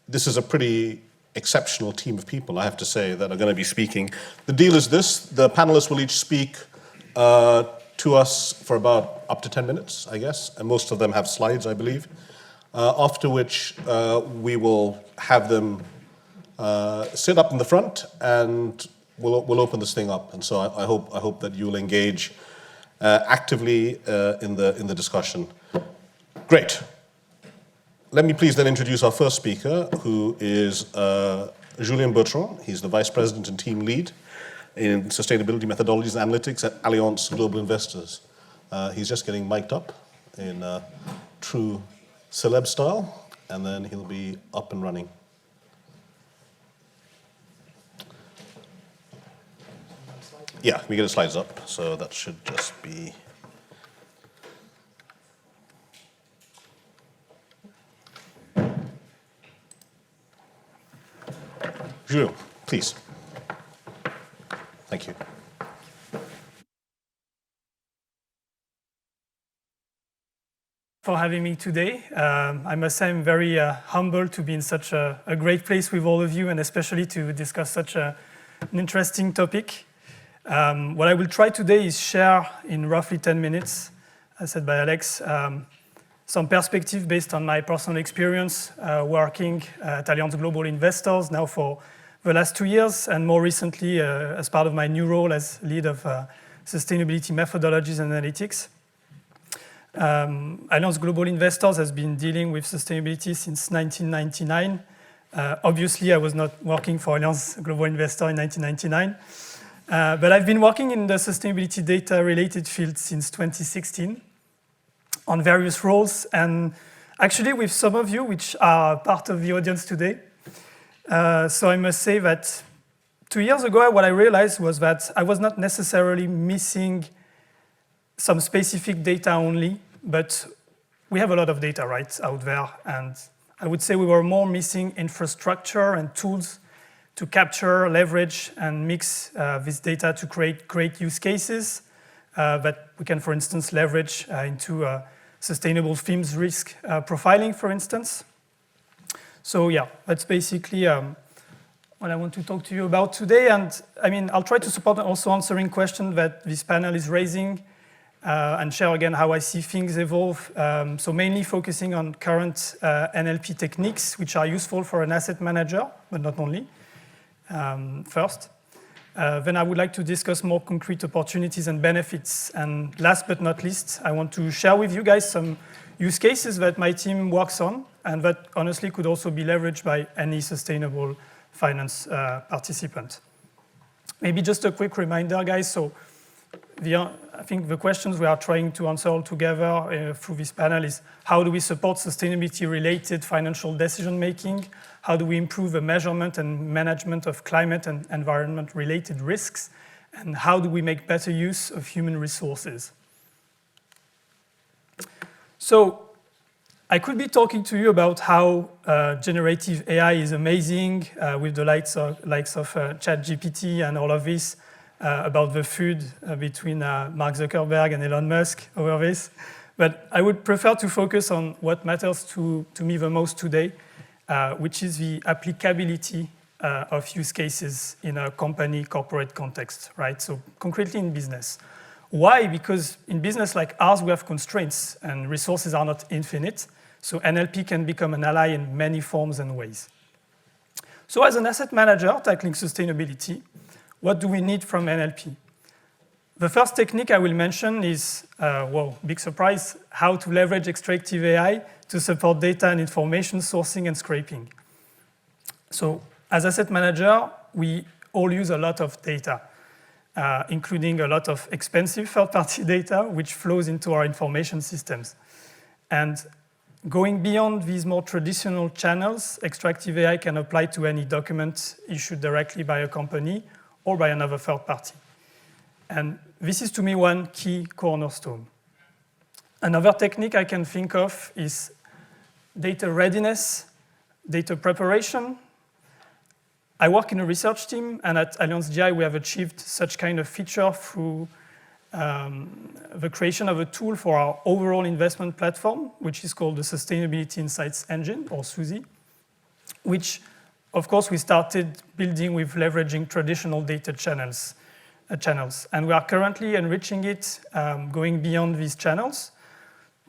this is a pretty exceptional team of people, I have to say, that are going to be speaking. The deal is this: the panelists will each speak to us for about up to 10 minutes, I guess, and most of them have slides, I believe. After which we will have them sit up in the front, and we'll open this thing up. And so I hope that you'll engage actively in the discussion. Great. Let me please then introduce our first speaker, who is Julien Bertrand. He's the Vice President and Team Lead in Sustainability Methodologies and Analytics at Allianz Global Investors. He's just getting mic'd up in true celeb style, and then he'll be up and running. Yeah, we get the slides up, so that should just be... Julien, please. Thank you. For having me today. I must say I'm very humbled to be in such a great place with all of you, and especially to discuss such an interesting topic. What I will try today is share in roughly 10 minutes, as said by Alex, some perspective based on my personal experience working at Allianz Global Investors now for the last 2 years, and more recently as part of my new role as lead of Sustainability Methodologies and Analytics. Allianz Global Investors has been dealing with sustainability since 1999. Obviously, I was not working for Allianz Global Investor in 1999, but I've been working in the sustainability data-related field since 2016 on various roles, and actually with some of you, which are part of the audience today. So I must say that 2 years ago, what I realized was that I was not necessarily missing some specific data only, but we have a lot of data right out there, and I would say we were more missing infrastructure and tools to capture, leverage, and mix this data to create great use cases that we can, for instance, leverage into sustainable themes risk profiling, for instance. So yeah, that's basically what I want to talk to you about today. And I mean, I'll try to support also answering questions that this panel is raising and share again how I see things evolve. So mainly focusing on current NLP techniques, which are useful for an asset manager, but not only, first. Then I would like to discuss more concrete opportunities and benefits. And last but not least, I want to share with you guys some use cases that my team works on and that honestly could also be leveraged by any sustainable finance participant. Maybe just a quick reminder, guys. So I think the questions we are trying to answer all together through this panel is: how do we support sustainability-related financial decision-making? How do we improve the measurement and management of climate and environment-related risks? And how do we make better use of human resources? So I could be talking to you about how generative AI is amazing with the likes of ChatGPT and all of this, about the feud between Mark Zuckerberg and Elon Musk over this. But I would prefer to focus on what matters to me the most today, which is the applicability of use cases in a corporate context, right? So concretely in business. Why? Because in business like ours, we have constraints and resources are not infinite. So NLP can become an ally in many forms and ways. So as an asset manager tackling sustainability, what do we need from NLP? The first technique I will mention is, big surprise, how to leverage extractive AI to support data and information sourcing and scraping. So as asset manager, we all use a lot of data, including a lot of expensive third-party data, which flows into our information systems. And going beyond these more traditional channels, extractive AI can apply to any document issued directly by a company or by another third party. And this is, to me, one key cornerstone. Another technique I can think of is data readiness, data preparation. I work in a research team, and at Allianz GI, we have achieved such kind of feature through the creation of a tool for our overall investment platform, which is called the Sustainability Insights Engine, or SUSI. which, of course, we started building with leveraging traditional data channels. And we are currently enriching it, going beyond these channels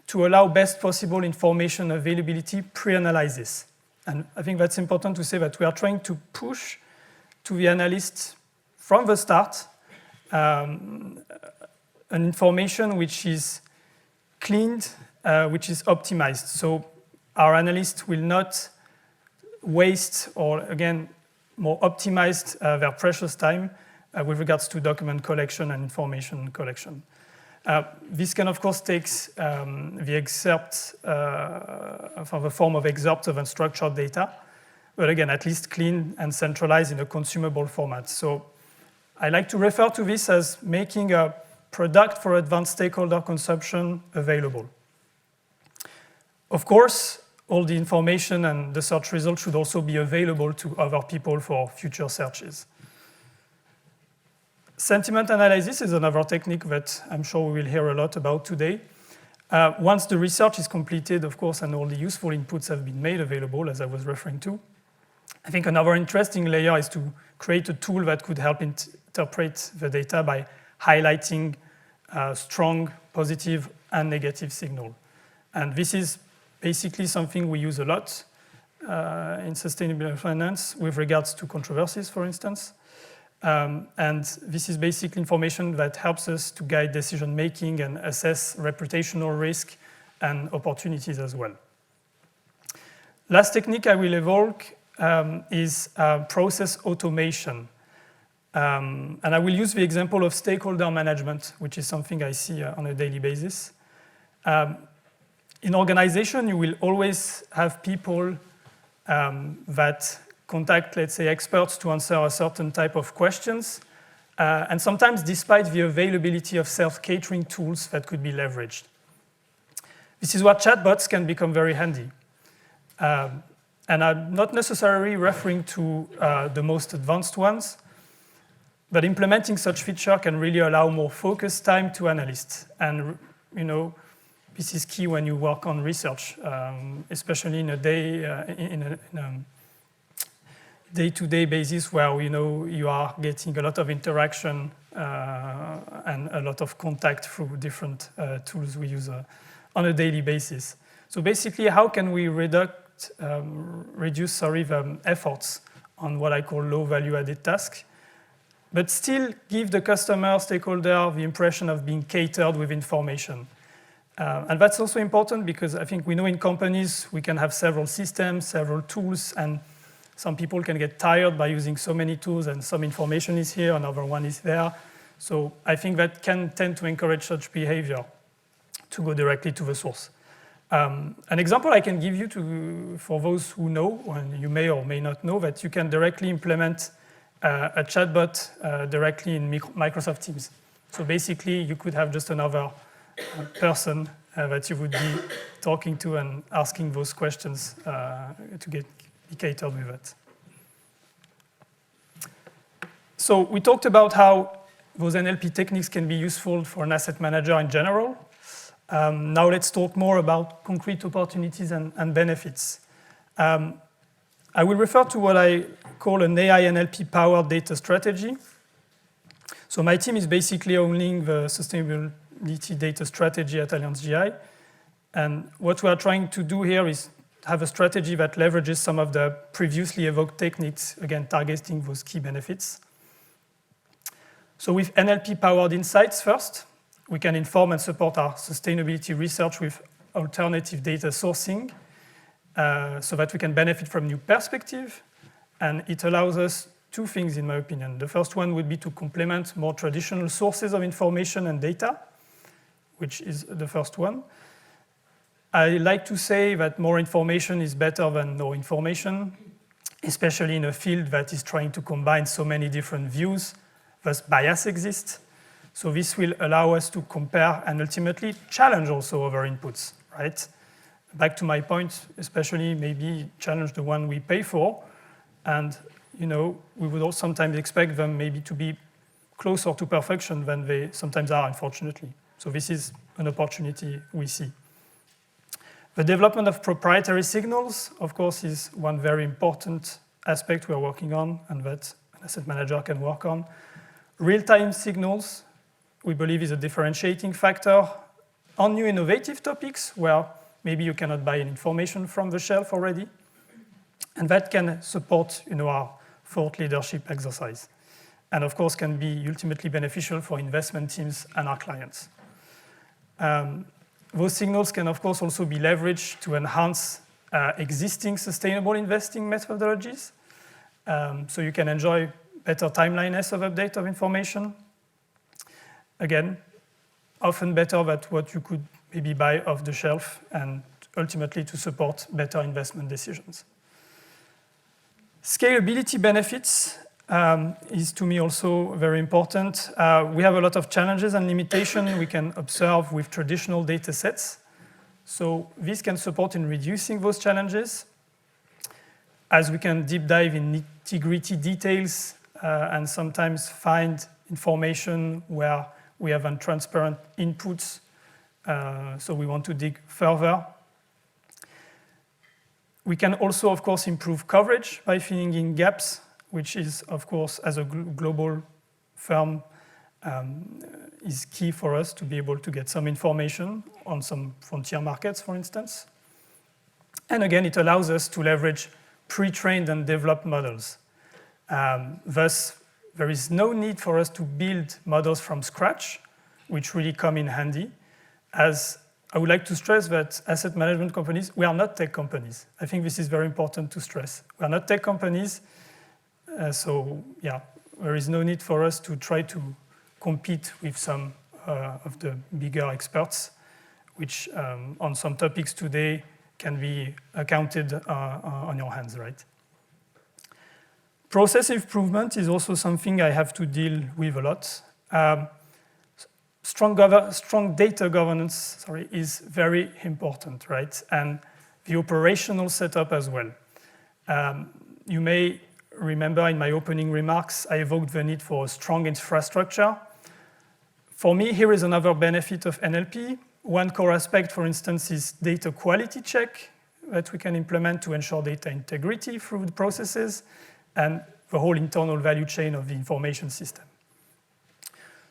to allow best possible information availability pre-analysis. And I think that's important to say that we are trying to push to the analysts from the start an information which is cleaned, which is optimized. So our analysts will not waste or, again, more optimized their precious time with regards to document collection and information collection. This can, of course, take the excerpt from the form of excerpts of unstructured data, but again, at least clean and centralized in a consumable format. So I like to refer to this as making a product for advanced stakeholder consumption available. Of course, all the information and the search results should also be available to other people for future searches. Sentiment analysis is another technique that I'm sure we will hear a lot about today. Once the research is completed, of course, and all the useful inputs have been made available, as I was referring to, I think another interesting layer is to create a tool that could help interpret the data by highlighting strong positive and negative signal. And this is basically something we use a lot in sustainable finance with regards to controversies, for instance. And this is basically information that helps us to guide decision-making and assess reputational risk and opportunities as well. Last technique I will evoke is process automation. And I will use the example of stakeholder management, which is something I see on a daily basis. In organization, you will always have people that contact, let's say, experts to answer a certain type of questions. And sometimes despite the availability of self-catering tools that could be leveraged. This is where chatbots can become very handy. And I'm not necessarily referring to the most advanced ones, but implementing such feature can really allow more focused time to analysts. And, you know, this is key when you work on research, especially in a day-to-day basis where you are getting a lot of interaction and a lot of contact through different tools we use on a daily basis. So basically, how can we reduce the efforts on what I call low value-added tasks, but still give the customer stakeholder the impression of being catered with information. And that's also important because I think we know in companies we can have several systems, several tools, and some people can get tired by using so many tools and some information is here, another one is there. So I think that can tend to encourage such behavior to go directly to the source. An example I can give you for those who know, and you may or may not know, that you can directly implement a chatbot directly in Microsoft Teams. So basically, you could have just another person that you would be talking to and asking those questions to be catered with it. So we talked about how those NLP techniques can be useful for an asset manager in general. Now let's talk more about concrete opportunities and benefits. I will refer to what I call an AI NLP-powered data strategy. So my team is basically owning the sustainability data strategy at Allianz GI. And what we are trying to do here is have a strategy that leverages some of the previously evoked techniques, again, targeting those key benefits. So with NLP-powered insights first, we can inform and support our sustainability research with alternative data sourcing so that we can benefit from new perspective. And it allows us two things, in my opinion. The first one would be to complement more traditional sources of information and data, which is the first one. I like to say that more information is better than no information, especially in a field that is trying to combine so many different views, thus bias exists. So this will allow us to compare and ultimately challenge also our inputs, right? Back to my point, especially maybe challenge the one we pay for. And, we would also sometimes expect them maybe to be closer to perfection than they sometimes are, unfortunately. So this is an opportunity we see. The development of proprietary signals, of course, is one very important aspect we are working on and that an asset manager can work on. Real-time signals, we believe, is a differentiating factor on new innovative topics where maybe you cannot buy information from the shelf already. And that can support our thought leadership exercise. And of course, can be ultimately beneficial for investment teams and our clients. Those signals can, of course, also be leveraged to enhance existing sustainable investing methodologies. So you can enjoy better timeliness of update of information. Again, often better than what you could maybe buy off the shelf and ultimately to support better investment decisions. Scalability benefits is to me also very important. We have a lot of challenges and limitations we can observe with traditional data sets. So this can support in reducing those challenges as we can deep dive in nitty-gritty details and sometimes find information where we have untransparent inputs. So we want to dig further. We can also, of course, improve coverage by filling in gaps, which is, of course, as a global firm, is key for us to be able to get some information on some frontier markets, for instance. And again, it allows us to leverage pre-trained and developed models. Thus, there is no need for us to build models from scratch, which really come in handy, as I would like to stress that asset management companies, we are not tech companies. I think this is very important to stress. We are not tech companies, so yeah, there is no need for us to try to compete with some of the bigger experts, which on some topics today can be accounted on your hands, right? Process improvement is also something I have to deal with a lot. Strong data governance, is very important, right? And the operational setup as well. You may remember in my opening remarks, I evoked the need for a strong infrastructure. For me, here is another benefit of NLP. One core aspect, for instance, is data quality check that we can implement to ensure data integrity through the processes and the whole internal value chain of the information system.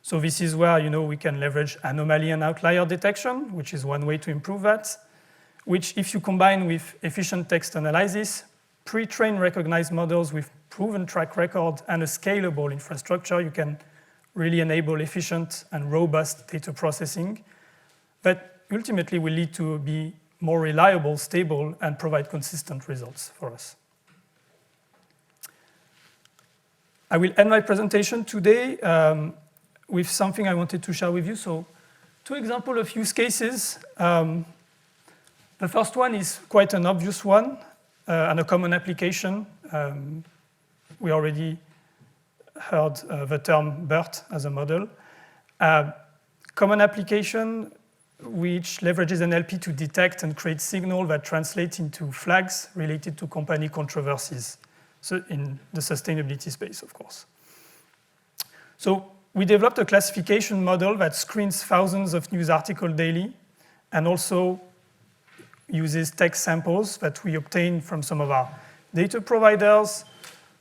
So this is where we can leverage anomaly and outlier detection, which is one way to improve that, which if you combine with efficient text analysis, pre-trained recognized models with proven track record and a scalable infrastructure, you can really enable efficient and robust data processing that ultimately will lead to be more reliable, stable, and provide consistent results for us. I will end my presentation today with something I wanted to share with you. So 2 examples of use cases. The first one is quite an obvious one and a common application. We already heard the term BERT as a model. Common application which leverages NLP to detect and create signal that translate into flags related to company controversies. So in the sustainability space, of course. So we developed a classification model that screens thousands of news articles daily and also uses text samples that we obtain from some of our data providers,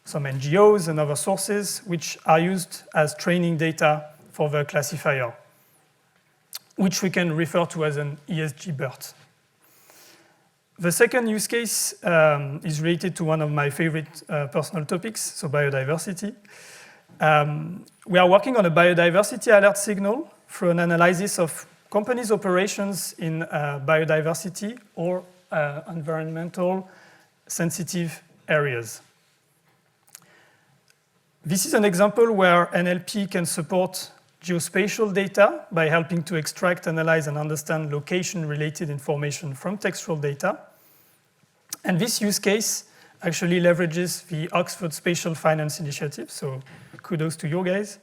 some NGOs and other sources, which are used as training data for the classifier, which we can refer to as an ESG BERT. The second use case is related to one of my favorite personal topics, so biodiversity. We are working on a biodiversity alert signal through an analysis of companies' operations in biodiversity or environmental sensitive areas. This is an example where NLP can support geospatial data by helping to extract, analyze, and understand location-related information from textual data. And this use case actually leverages the Oxford Spatial Finance Initiative, so kudos to you guys,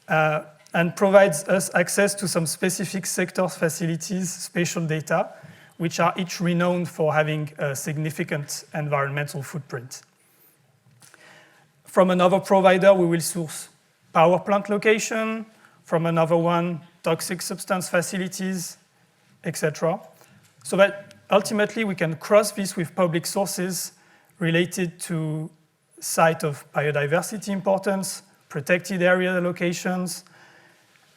and provides us access to some specific sector facilities, spatial data, which are each renowned for having a significant environmental footprint. From another provider, we will source power plant location, from another one, toxic substance facilities, etc. So that ultimately, we can cross this with public sources related to site of biodiversity importance, protected area locations,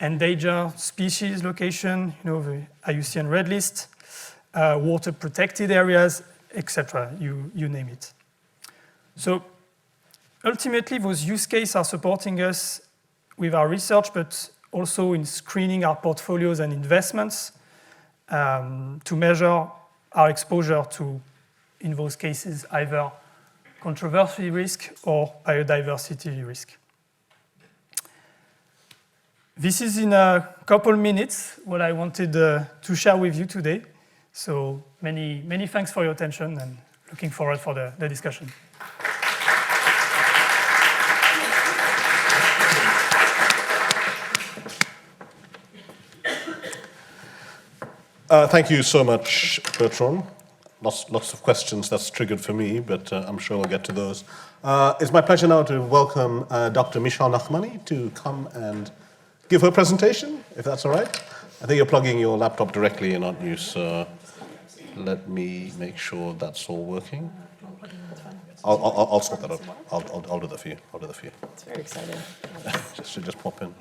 endangered species location, the IUCN Red List, water protected areas, etc. You name it. So ultimately, those use cases are supporting us with our research, but also in screening our portfolios and investments to measure our exposure to, in those cases, either controversy risk or biodiversity risk. This is in a couple minutes what I wanted to share with you today. So many thanks for your attention and looking forward for the discussion. Thank you so much, Bertrand. Lots of questions that's triggered for me, but I'm sure we'll get to those. It's my pleasure now to welcome Dr. Michal Nachmany to come and give her presentation, if that's all right. I think you're plugging your laptop directly in, aren't you? So let me make sure that's all working. I'll sort that out. I'll do that for you. It's very exciting. just pop in.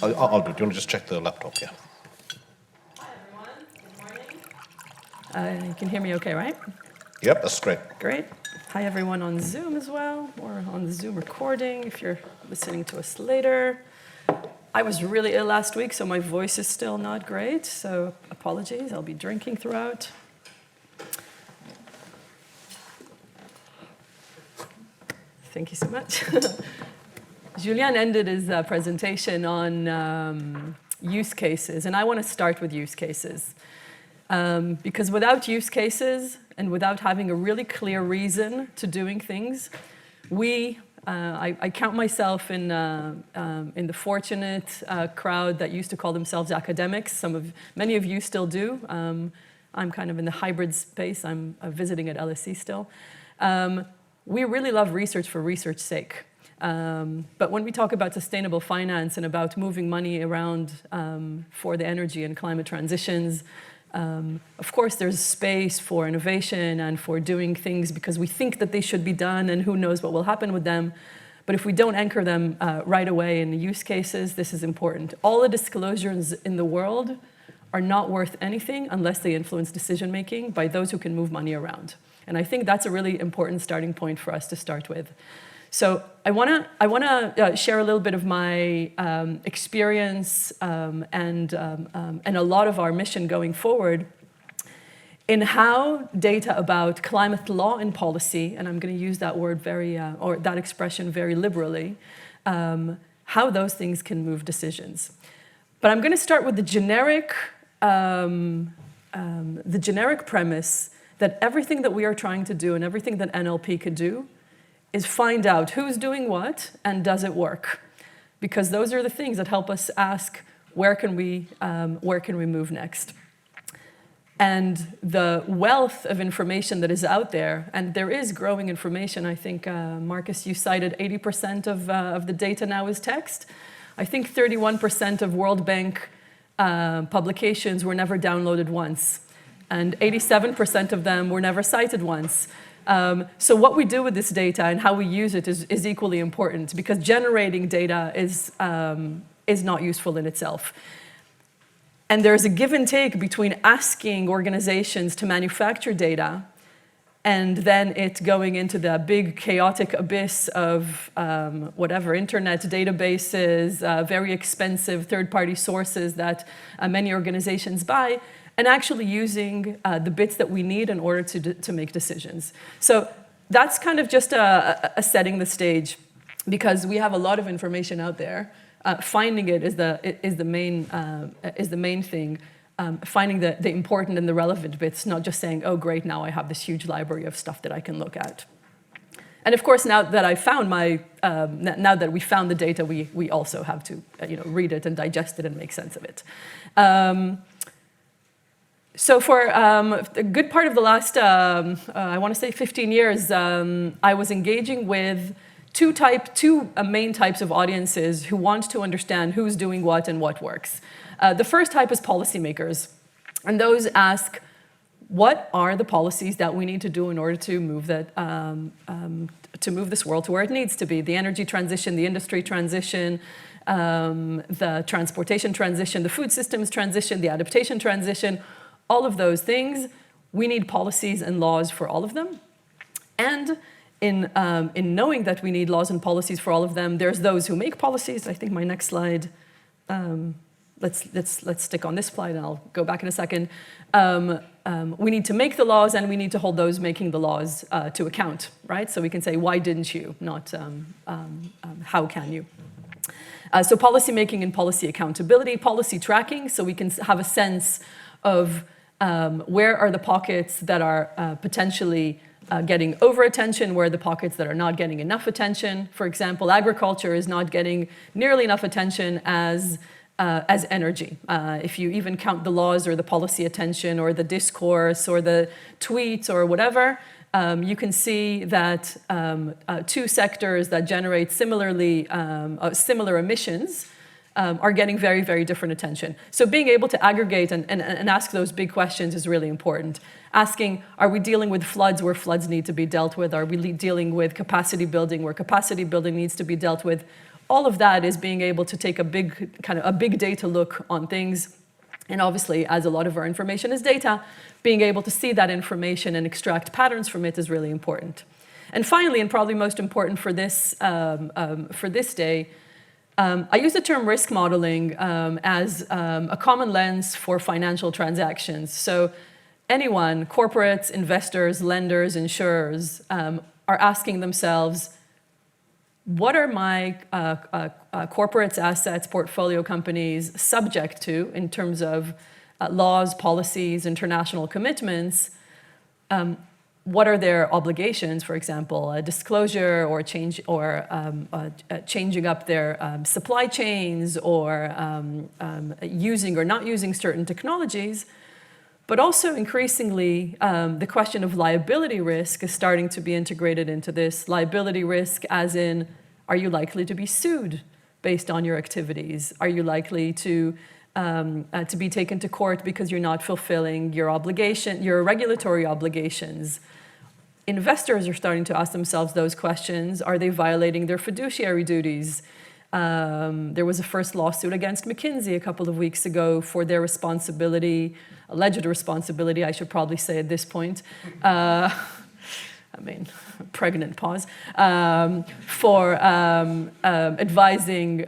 I'll do it. Do you want to just check the laptop? Yeah. You can hear me okay, right? Yep, that's great. Great. Hi, everyone on Zoom as well, or on the Zoom recording if you're listening to us later. I was really ill last week, so my voice is still not great, so apologies. I'll be drinking throughout. Thank you so much. Julien ended his presentation on use cases, and I want to start with use cases. Because without use cases and without having a really clear reason to doing things, I count myself in the fortunate crowd that used to call themselves academics. Many of you still do. I'm kind of in the hybrid space. I'm visiting at LSE still. We really love research for research's sake. But when we talk about sustainable finance and about moving money around for the energy and climate transitions, of course, there's space for innovation and for doing things because we think that they should be done and who knows what will happen with them. But if we don't anchor them right away in the use cases, this is important. All the disclosures in the world are not worth anything unless they influence decision-making by those who can move money around. And I think that's a really important starting point for us to start with. So I wanna share a little bit of my experience and a lot of our mission going forward in how data about climate law and policy, and I'm going to use that word or that expression very liberally, how those things can move decisions. But I'm going to start with the generic premise that everything that we are trying to do and everything that NLP could do is find out who's doing what and does it work? Because those are the things that help us ask, where can we move next? And the wealth of information that is out there, and there is growing information. I think, Marcus, you cited 80% of the data now is text. I think 31% of World Bank publications were never downloaded once, and 87% of them were never cited once. So what we do with this data and how we use it is equally important, because generating data is not useful in itself. And there's a give and take between asking organizations to manufacture data and then it going into the big chaotic abyss of whatever, internet databases, very expensive third-party sources that many organizations buy, and actually using the bits that we need in order to make decisions. So that's kind of just a setting the stage, because we have a lot of information out there. Finding it is the main thing. Finding the important and the relevant bits, not just saying, oh great, now I have this huge library of stuff that I can look at. And of course, now that I found now that we found the data, we also have to read it and digest it and make sense of it. So for a good part of the last, I want to say 15 years, I was engaging with two main types of audiences who want to understand who's doing what and what works. The first type is policymakers, and those ask, what are the policies that we need to do in order to move to move this world to where it needs to be? The energy transition, the industry transition, the transportation transition, the food systems transition, the adaptation transition, all of those things. We need policies and laws for all of them. And in knowing that we need laws and policies for all of them, there's those who make policies. I think my next slide, let's stick on this slide and I'll go back in a second. We need to make the laws and we need to hold those making the laws to account, right? So we can say, why didn't you? Not how can you? So policy making and policy accountability, policy tracking, so we can have a sense of where are the pockets that are potentially getting over attention, where are the pockets that are not getting enough attention. For example, agriculture is not getting nearly enough attention as energy. If you even count the laws or the policy attention or the discourse or the tweets or whatever, you can see that two sectors that generate similar emissions are getting very, very different attention. So being able to aggregate and ask those big questions is really important. Asking, are we dealing with floods where floods need to be dealt with? Are we dealing with capacity building where capacity building needs to be dealt with? All of that is being able to take a big data look on things. And obviously, as a lot of our information is data, being able to see that information and extract patterns from it is really important. And finally, and probably most important for this day, I use the term risk modeling as a common lens for financial transactions. So anyone, corporates, investors, lenders, insurers, are asking themselves, what are my corporates, assets, portfolio companies subject to in terms of laws, policies, international commitments? What are their obligations, for example, a disclosure or changing up their supply chains or using or not using certain technologies? But also increasingly, the question of liability risk is starting to be integrated into this. Liability risk as in, are you likely to be sued based on your activities? Are you likely to be taken to court because you're not fulfilling your regulatory obligations? Investors are starting to ask themselves those questions. Are they violating their fiduciary duties? There was a first lawsuit against McKinsey a couple of weeks ago for their alleged responsibility, I should probably say at this point. Pregnant pause. For advising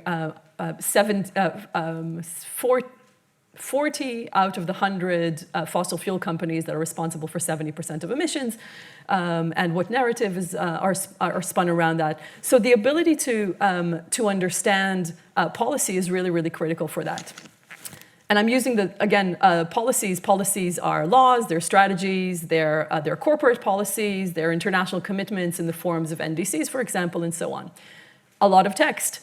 40 out of the 100 fossil fuel companies that are responsible for 70% of emissions, and what narratives are spun around that. So the ability to understand policy is really, really critical for that. And I'm using policies. Policies are laws, they're strategies, they're corporate policies, they're international commitments in the forms of NDCs, for example, and so on. A lot of text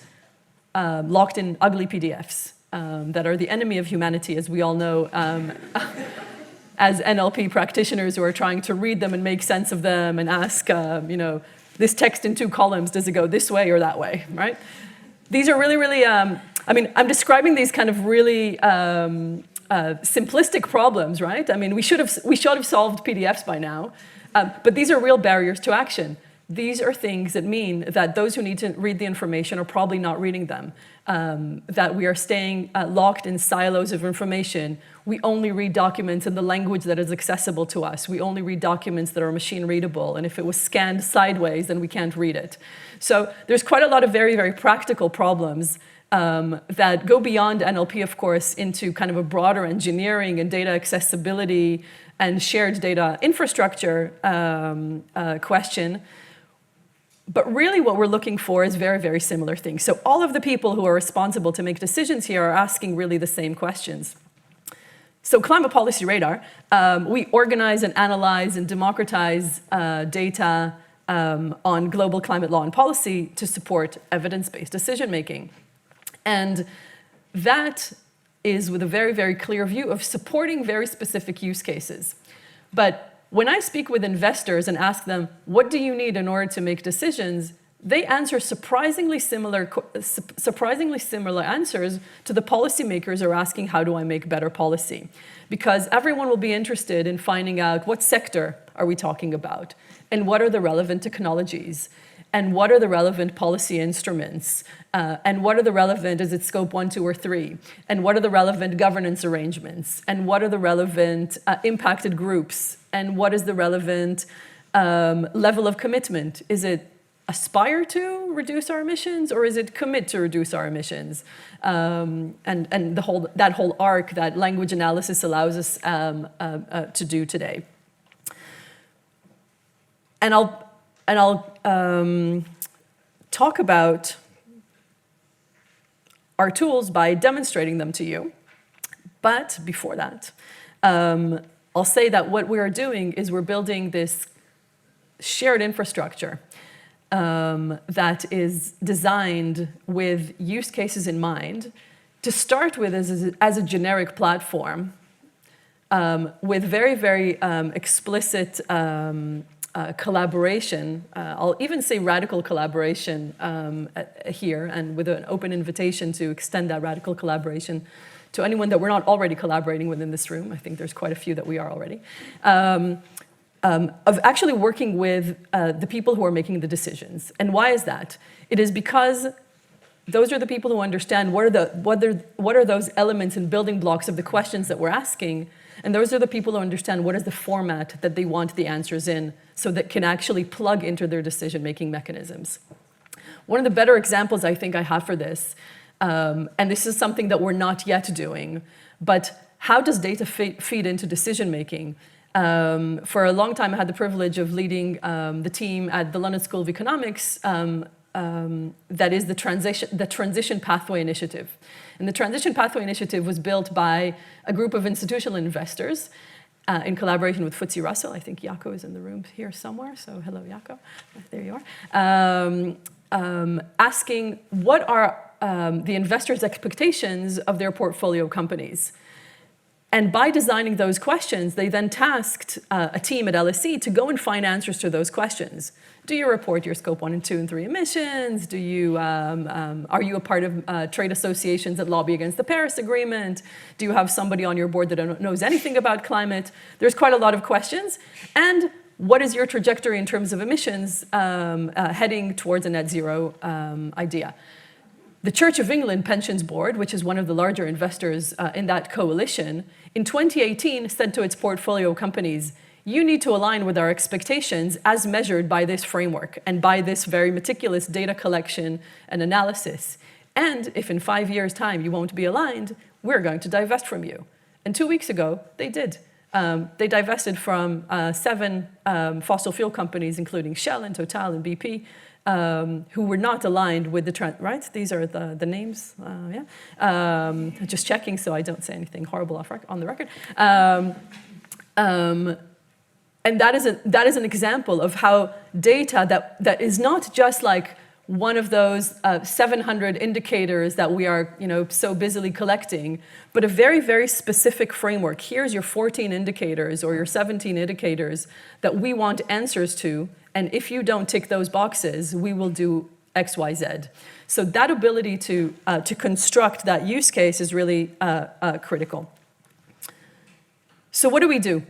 locked in ugly PDFs. That are the enemy of humanity, as we all know, as NLP practitioners who are trying to read them and make sense of them and ask, this text in 2 columns, does it go this way or that way, right? These are really, really, I'm describing these kind of really simplistic problems, right? I mean, we should have solved PDFs by now, but these are real barriers to action. These are things that mean that those who need to read the information are probably not reading them, that we are staying locked in silos of information. We only read documents in the language that is accessible to us. We only read documents that are machine readable, and if it was scanned sideways, then we can't read it. So there's quite a lot of very, very practical problems that go beyond NLP, of course, into kind of a broader engineering and data accessibility and shared data infrastructure question. But really what we're looking for is very, very similar things. So all of the people who are responsible to make decisions here are asking really the same questions. So Climate Policy Radar, we organize and analyze and democratize data on global climate law and policy to support evidence-based decision-making. And that is with a very, very clear view of supporting very specific use cases. But when I speak with investors and ask them, what do you need in order to make decisions? they answer surprisingly similar answers to the policymakers are asking, how do I make better policy? Because everyone will be interested in finding out what sector are we talking about, and what are the relevant technologies, and what are the relevant policy instruments, and what are the relevant, is it scope 1, 2, or 3, and what are the relevant governance arrangements, and what are the relevant impacted groups, and what is the relevant level of commitment? Is it aspire to reduce our emissions, or is it commit to reduce our emissions? And that whole arc that language analysis allows us to do today. And I'll talk about our tools by demonstrating them to you. But before that, I'll say that what we are doing is we're building this shared infrastructure that is designed with use cases in mind, to start with as a generic platform with very, very explicit collaboration. I'll even say radical collaboration here, and with an open invitation to extend that radical collaboration to anyone that we're not already collaborating with in this room. I think there's quite a few that we are already. Of actually working with the people who are making the decisions. And why is that? It is because those are the people who understand what are those elements and building blocks of the questions that we're asking, and those are the people who understand what is the format that they want the answers in, so that can actually plug into their decision-making mechanisms. One of the better examples I think I have for this, and this is something that we're not yet doing, but how does data feed into decision-making? For a long time, I had the privilege of leading the team at the London School of Economics that is the Transition Pathway Initiative. And the Transition Pathway Initiative was built by a group of institutional investors in collaboration with FTSE Russell. I think Jaco is in the room here somewhere, so hello, Jaco. There you are. Asking what are the investors' expectations of their portfolio companies. And by designing those questions, they then tasked a team at LSE to go and find answers to those questions. Do you report your scope 1 and 2 and 3 emissions? Do you, are you a part of trade associations that lobby against the Paris Agreement? Do you have somebody on your board that knows anything about climate? There's quite a lot of questions. And what is your trajectory in terms of emissions heading towards a net zero idea? The Church of England Pensions Board, which is one of the larger investors in that coalition, in 2018 said to its portfolio companies, you need to align with our expectations as measured by this framework and by this very meticulous data collection and analysis. And if in 5 years' time you won't be aligned, we're going to divest from you. And 2 weeks ago, they did. They divested from 7 fossil fuel companies, including Shell and Total and BP, who were not aligned with the trend, right? These are the names, yeah. Just checking so I don't say anything horrible on the record. And that is an example of how data that is not just like one of those 700 indicators that we are so busily collecting, but a very, very specific framework. Here's your 14 indicators or your 17 indicators that we want answers to, and if you don't tick those boxes, we will do X, Y, Z. So that ability to construct that use case is really critical. So what do?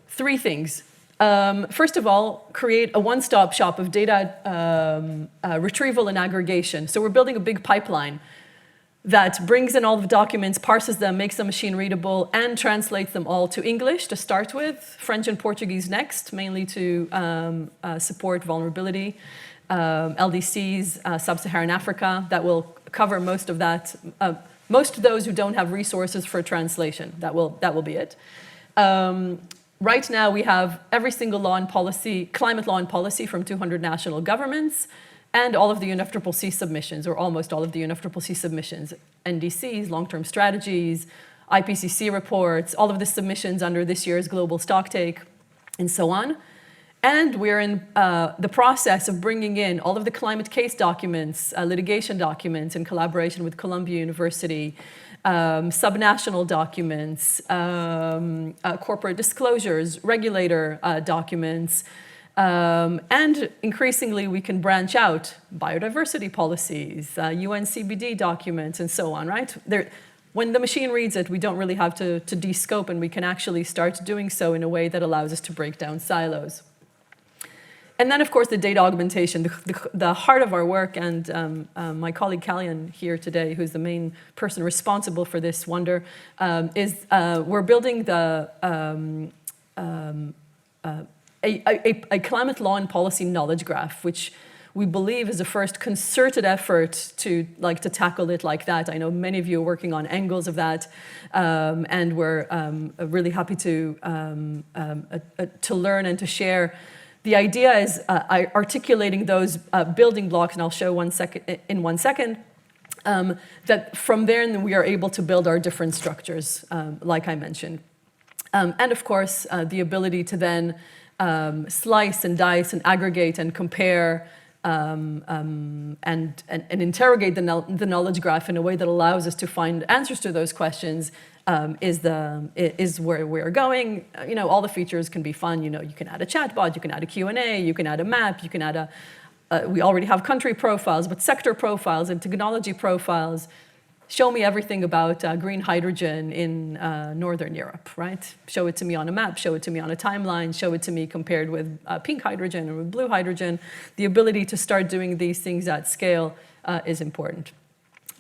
3 things. First of all, create a one-stop shop of data retrieval and aggregation. So we're building a big pipeline that brings in all the documents, parses them, makes them machine readable, and translates them all to English to start with, French and Portuguese next, mainly to support vulnerability, LDCs, Sub-Saharan Africa, that will cover most of that, most of those who don't have resources for translation. That will be it. Right now, we have every single law and policy, climate law and policy from 200 national governments, and all of the UNFCCC submissions, or almost all of the UNFCCC submissions, NDCs, long-term strategies, IPCC reports, all of the submissions under this year's global stocktake, and so on. And we're in the process of bringing in all of the climate case documents, litigation documents in collaboration with Columbia University, subnational documents, corporate disclosures, regulator documents, And increasingly, we can branch out biodiversity policies, UN CBD documents, and so on, right? When the machine reads it, we don't really have to de-scope, and we can actually start doing so in a way that allows us to break down silos. And then, of course, the data augmentation, the heart of our work, and my colleague Julien here today, who's the main person responsible for this wonder, is we're building a climate law and policy knowledge graph, which we believe is the first concerted effort to tackle it like that. I know many of you are working on angles of that, and we're really happy to learn and to share. The idea is articulating those building blocks, and I'll show in one second, that from there we are able to build our different structures, like I mentioned. And of course, the ability to then slice and dice and aggregate and compare and interrogate the knowledge graph in a way that allows us to find answers to those questions is where we're going. All the features can be fun. You can add a chatbot, you can add a Q&A, you can add a map, you can add we already have country profiles, but sector profiles and technology profiles. Show me everything about green hydrogen in Northern Europe, right? Show it to me on a map, show it to me on a timeline, show it to me compared with pink hydrogen or with blue hydrogen. The ability to start doing these things at scale is important.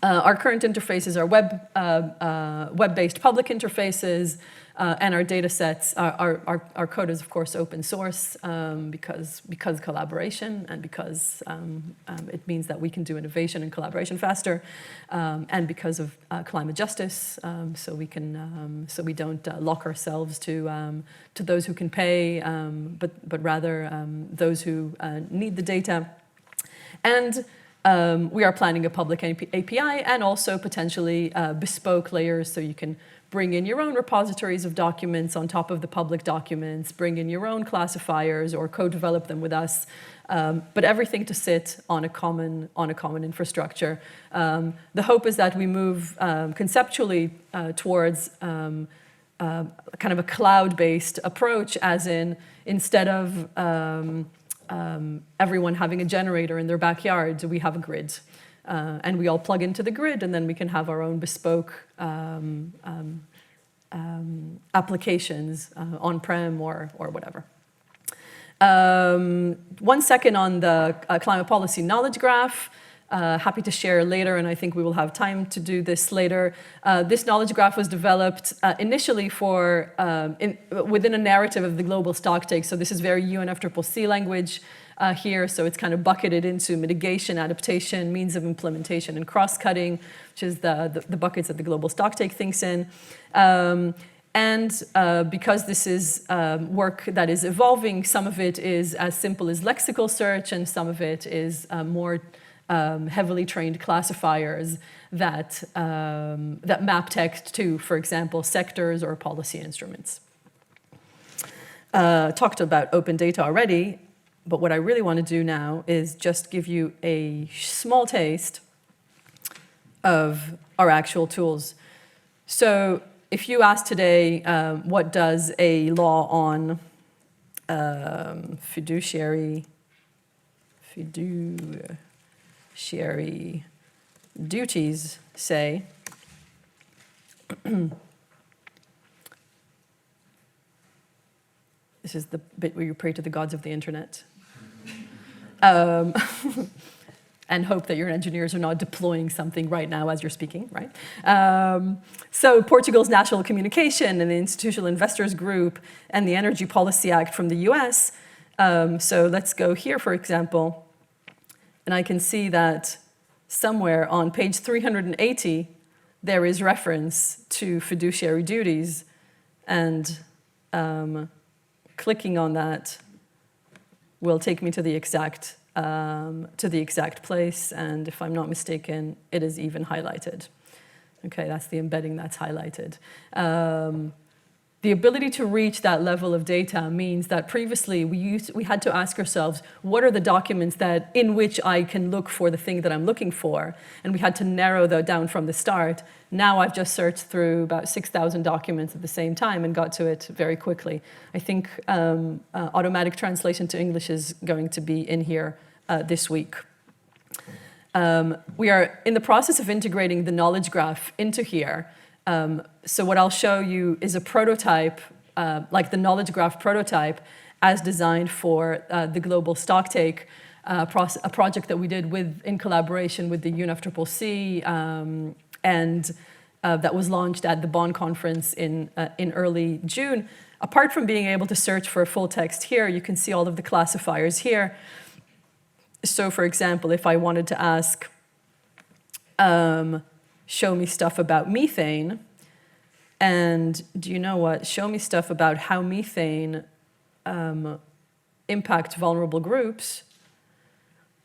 Our current interfaces are web-based public interfaces, and our data sets, our code is of course open source because collaboration, and because it means that we can do innovation and collaboration faster, and because of climate justice, so we don't lock ourselves to those who can pay, but rather those who need the data. And we are planning a public API and also potentially bespoke layers, so you can bring in your own repositories of documents on top of the public documents, bring in your own classifiers or co-develop them with us, but everything to sit on a common infrastructure. The hope is that we move conceptually towards kind of a cloud-based approach, as in, instead of everyone having a generator in their backyard, we have a grid. And we all plug into the grid, and then we can have our own bespoke applications on-prem or whatever. 1 second on the climate policy knowledge graph. Happy to share later, and I think we will have time to do this later. This knowledge graph was developed initially within a narrative of the global stocktake. So this is very UNFCCC language here. So it's kind of bucketed into mitigation, adaptation, means of implementation, and cross-cutting, which is the buckets that the global stocktake thinks in. And because this is work that is evolving, some of it is as simple as lexical search, and some of it is more heavily trained classifiers that map text to, for example, sectors or policy instruments. Talked about open data already, but what I really want to do now is just give you a small taste of our actual tools. So if you ask today, what does a law on fiduciary duties say, this is the bit where you pray to the gods of the internet. And hope that your engineers are not deploying something right now as you're speaking, right? So Portugal's National Communication and the Institutional Investors Group and the Energy Policy Act from the US. So let's go here, for example, and I can see that somewhere on page 380, there is reference to fiduciary duties, and clicking on that will take me to the exact place, and if I'm not mistaken, it is even highlighted. Okay, that's the embedding that's highlighted. The The ability to reach that level of data means that previously we had to ask ourselves, what are the documents in which I can look for the thing that I'm looking for? And we had to narrow that down from the start. Now I've just searched through about 6,000 documents at the same time and got to it very quickly. I think automatic translation to English is going to be in here this week. We are in the process of integrating the knowledge graph into here. So what I'll show you is a prototype, like the knowledge graph prototype, as designed for the global stocktake, a project that we did in collaboration with the UNFCCC, and that was launched at the Bonn conference in early June. Apart from being able to search for full text here, you can see all of the classifiers here. So for example, if I wanted to ask, show me stuff about methane, and do you know what? Show me stuff about how methane impacts vulnerable groups.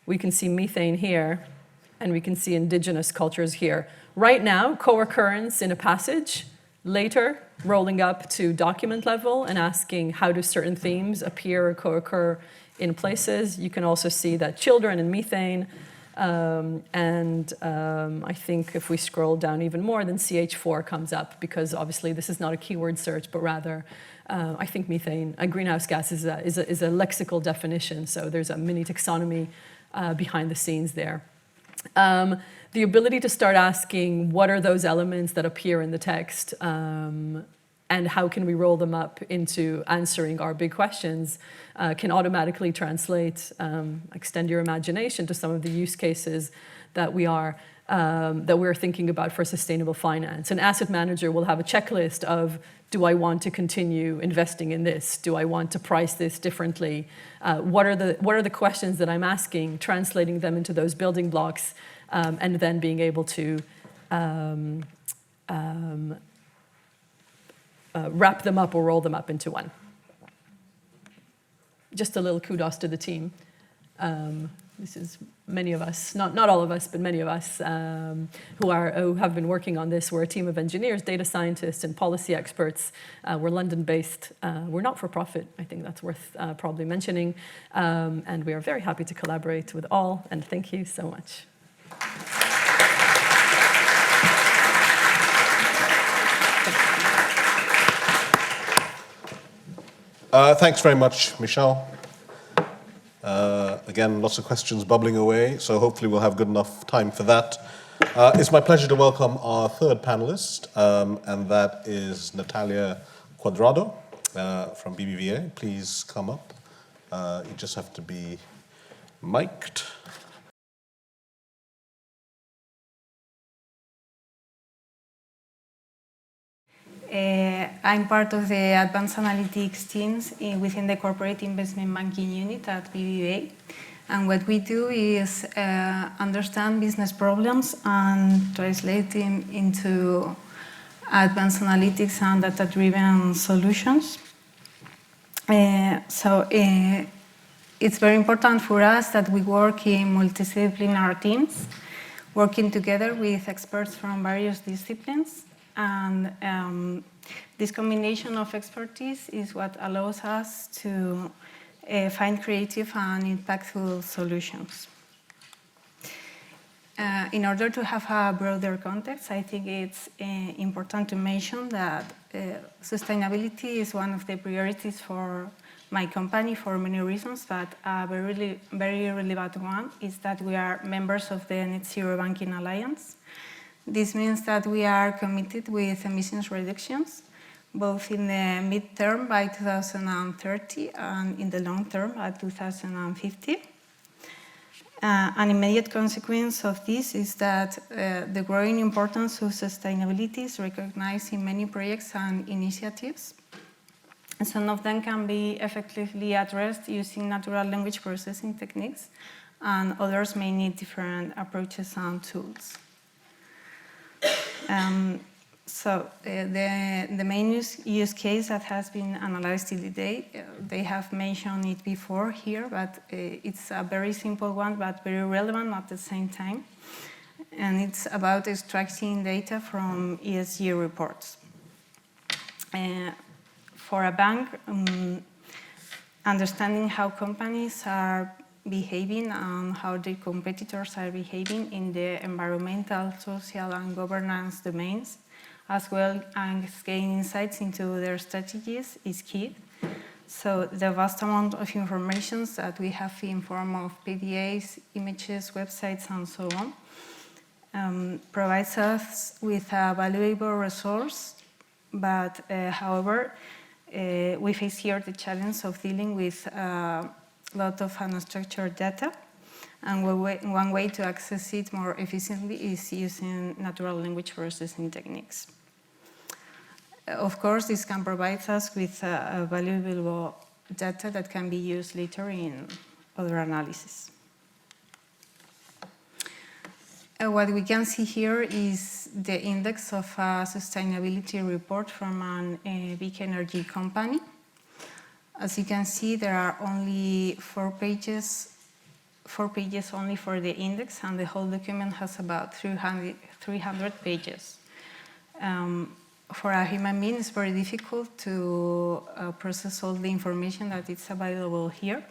We can see methane here, and we can see indigenous cultures here. Right now, co-occurrence in a passage, later rolling up to document level and asking how do certain themes appear or co-occur in places. You can also see that children and methane, I think if we scroll down even more, then CH4 comes up, because obviously this is not a keyword search, but rather I think methane, a greenhouse gas, is a lexical definition, so there's a mini taxonomy behind the scenes there. The ability to start asking what are those elements that appear in the text, and how can we roll them up into answering our big questions, can automatically translate, extend your imagination to some of the use cases that we're thinking about for sustainable finance. An asset manager will have a checklist of, do I want to continue investing in this? Do I want to price this differently? What are the questions that I'm asking, translating them into those building blocks, and then being able to wrap them up or roll them up into one. Just a little kudos to the team. This is many of us, not all of us, but many of us who have been working on this. We're a team of engineers, data scientists, and policy experts. We're London-based. We're not for profit. I think that's worth probably mentioning. And we are very happy to collaborate with all. And thank you so much. Thanks very much, Michal. Again, lots of questions bubbling away, so hopefully we'll have good enough time for that. It's my pleasure to welcome our third panelist, and that is Natalia Cuadrado from BBVA. Please come up. You just have to be mic'd. I'm part of the advanced analytics teams within the corporate investment banking unit at BBVA. And what we do is understand business problems and translate them into advanced analytics and data-driven solutions. It's very important for us that we work in multidisciplinary teams, working together with experts from various disciplines. And this combination of expertise is what allows us to find creative and impactful solutions. In order to have a broader context, I think it's important to mention that sustainability is one of the priorities for my company for many reasons, but a very relevant one is that we are members of the Net Zero Banking Alliance. This means that we are committed with emissions reductions, both in the mid-term by 2030 and in the long term by 2050. An immediate consequence of this is that the growing importance of sustainability is recognized in many projects and initiatives. And some of them can be effectively addressed using natural language processing techniques, and others may need different approaches and tools. The main use case that has been analyzed till today, they have mentioned it before here, but it's a very simple one, but very relevant at the same time. And it's about extracting data from ESG reports. for a bank, understanding how companies are behaving and how their competitors are behaving in the environmental, social, and governance domains, as well as gain insights into their strategies is key. So the vast amount of information that we have in form of PDAs, images, websites, and so on, provides us with a valuable resource, but however, we face here the challenge of dealing with a lot of unstructured data, and one way to access it more efficiently is using natural language processing techniques. Of course, this can provide us with valuable data that can be used later in other analysis. What we can see here is the index of a sustainability report from a big energy company. As you can see, there are only 4 pages only for the index, and the whole document has about 300 pages. For a human being, it's very difficult to process all the information that is available here.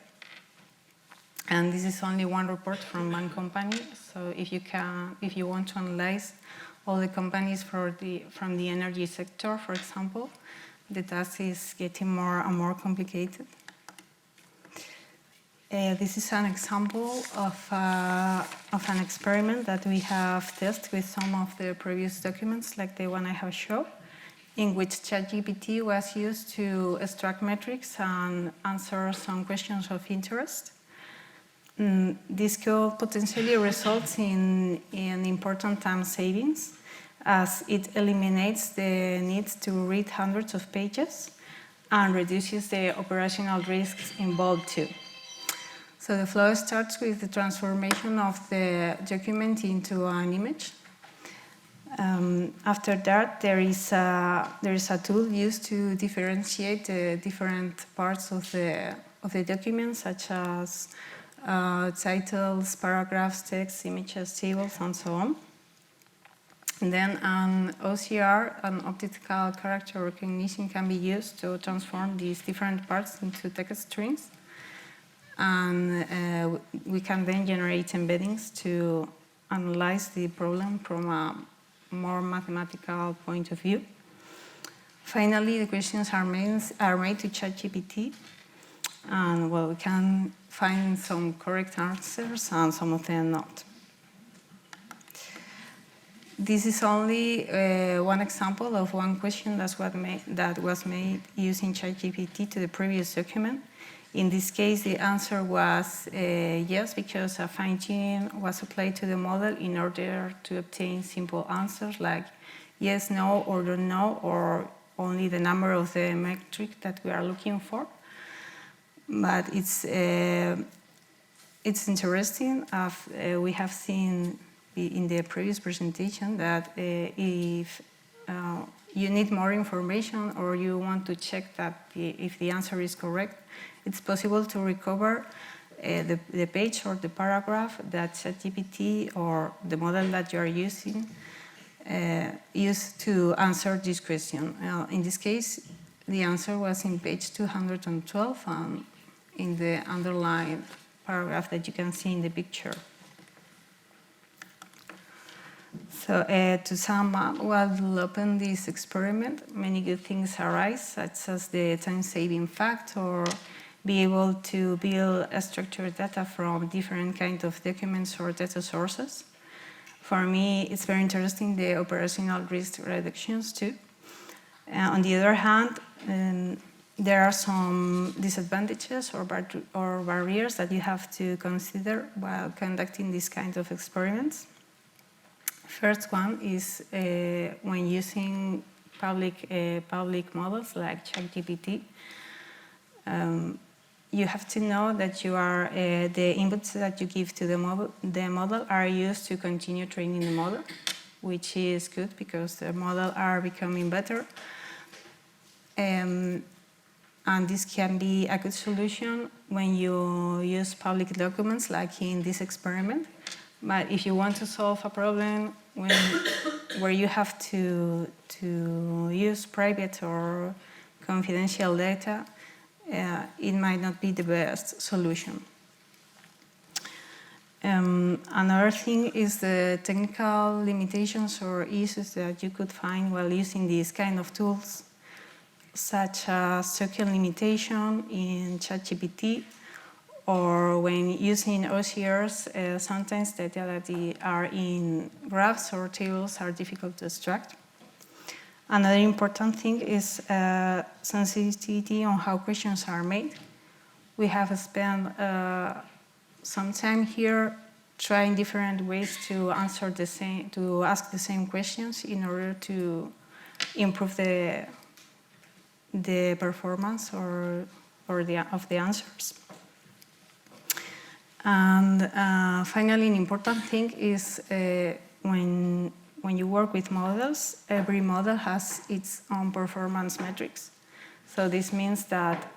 And this is only one report from one company. So if you want to analyze all the companies from the energy sector, for example, the task is getting more and more complicated. This is an example of an experiment that we have tested with some of the previous documents, like the one I have shown, in which ChatGPT was used to extract metrics and answer some questions of interest. This could potentially result in important time savings, as it eliminates the need to read hundreds of pages and reduces the operational risks involved too. So the flow starts with the transformation of the document into an image. After that, there is a tool used to differentiate the different parts of the document, such as titles, paragraphs, text, images, tables, and so on. And then an OCR, an optical character recognition, can be used to transform these different parts into text strings. And we can then generate embeddings to analyze the problem from a more mathematical point of view. Finally, the questions are made to ChatGPT, and well, we can find some correct answers and some of them not. This is only one example of one question that was made using ChatGPT to the previous document. In this case, the answer was yes, because a fine-tuning was applied to the model in order to obtain simple answers like yes, no, or don't know, or only the number of the metric that we are looking for. But it's interesting, as we have seen in the previous presentation, that if you need more information or you want to check that if the answer is correct, it's possible to recover the page or the paragraph that ChatGPT or the model that you are using used to answer this question. In this case, the answer was in page 212 in the underlined paragraph that you can see in the picture. So to sum up, while developing this experiment, many good things arise, such as the time-saving factor, be able to build structured data from different kinds of documents or data sources. For me, it's very interesting, the operational risk reductions too. On the other hand, there are some disadvantages or barriers that you have to consider while conducting these kinds of experiments. First one is when using public models like ChatGPT. You have to know that the inputs that you give to the model are used to continue training the model, which is good because the model are becoming better. And this can be a good solution when you use public documents, like in this experiment. But if you want to solve a problem where you have to use private or confidential data, it might not be the best solution. Another thing is the technical limitations or issues that you could find while using these kind of tools, such as token limitation in ChatGPT, or when using OCRs, sometimes data that are in graphs or tables are difficult to extract. Another important thing is sensitivity on how questions are made. We have spent some time here trying different ways to ask the same questions in order to improve the performance of the answers. And finally, an important thing is when you work with models, every model has its own performance metrics. So this means that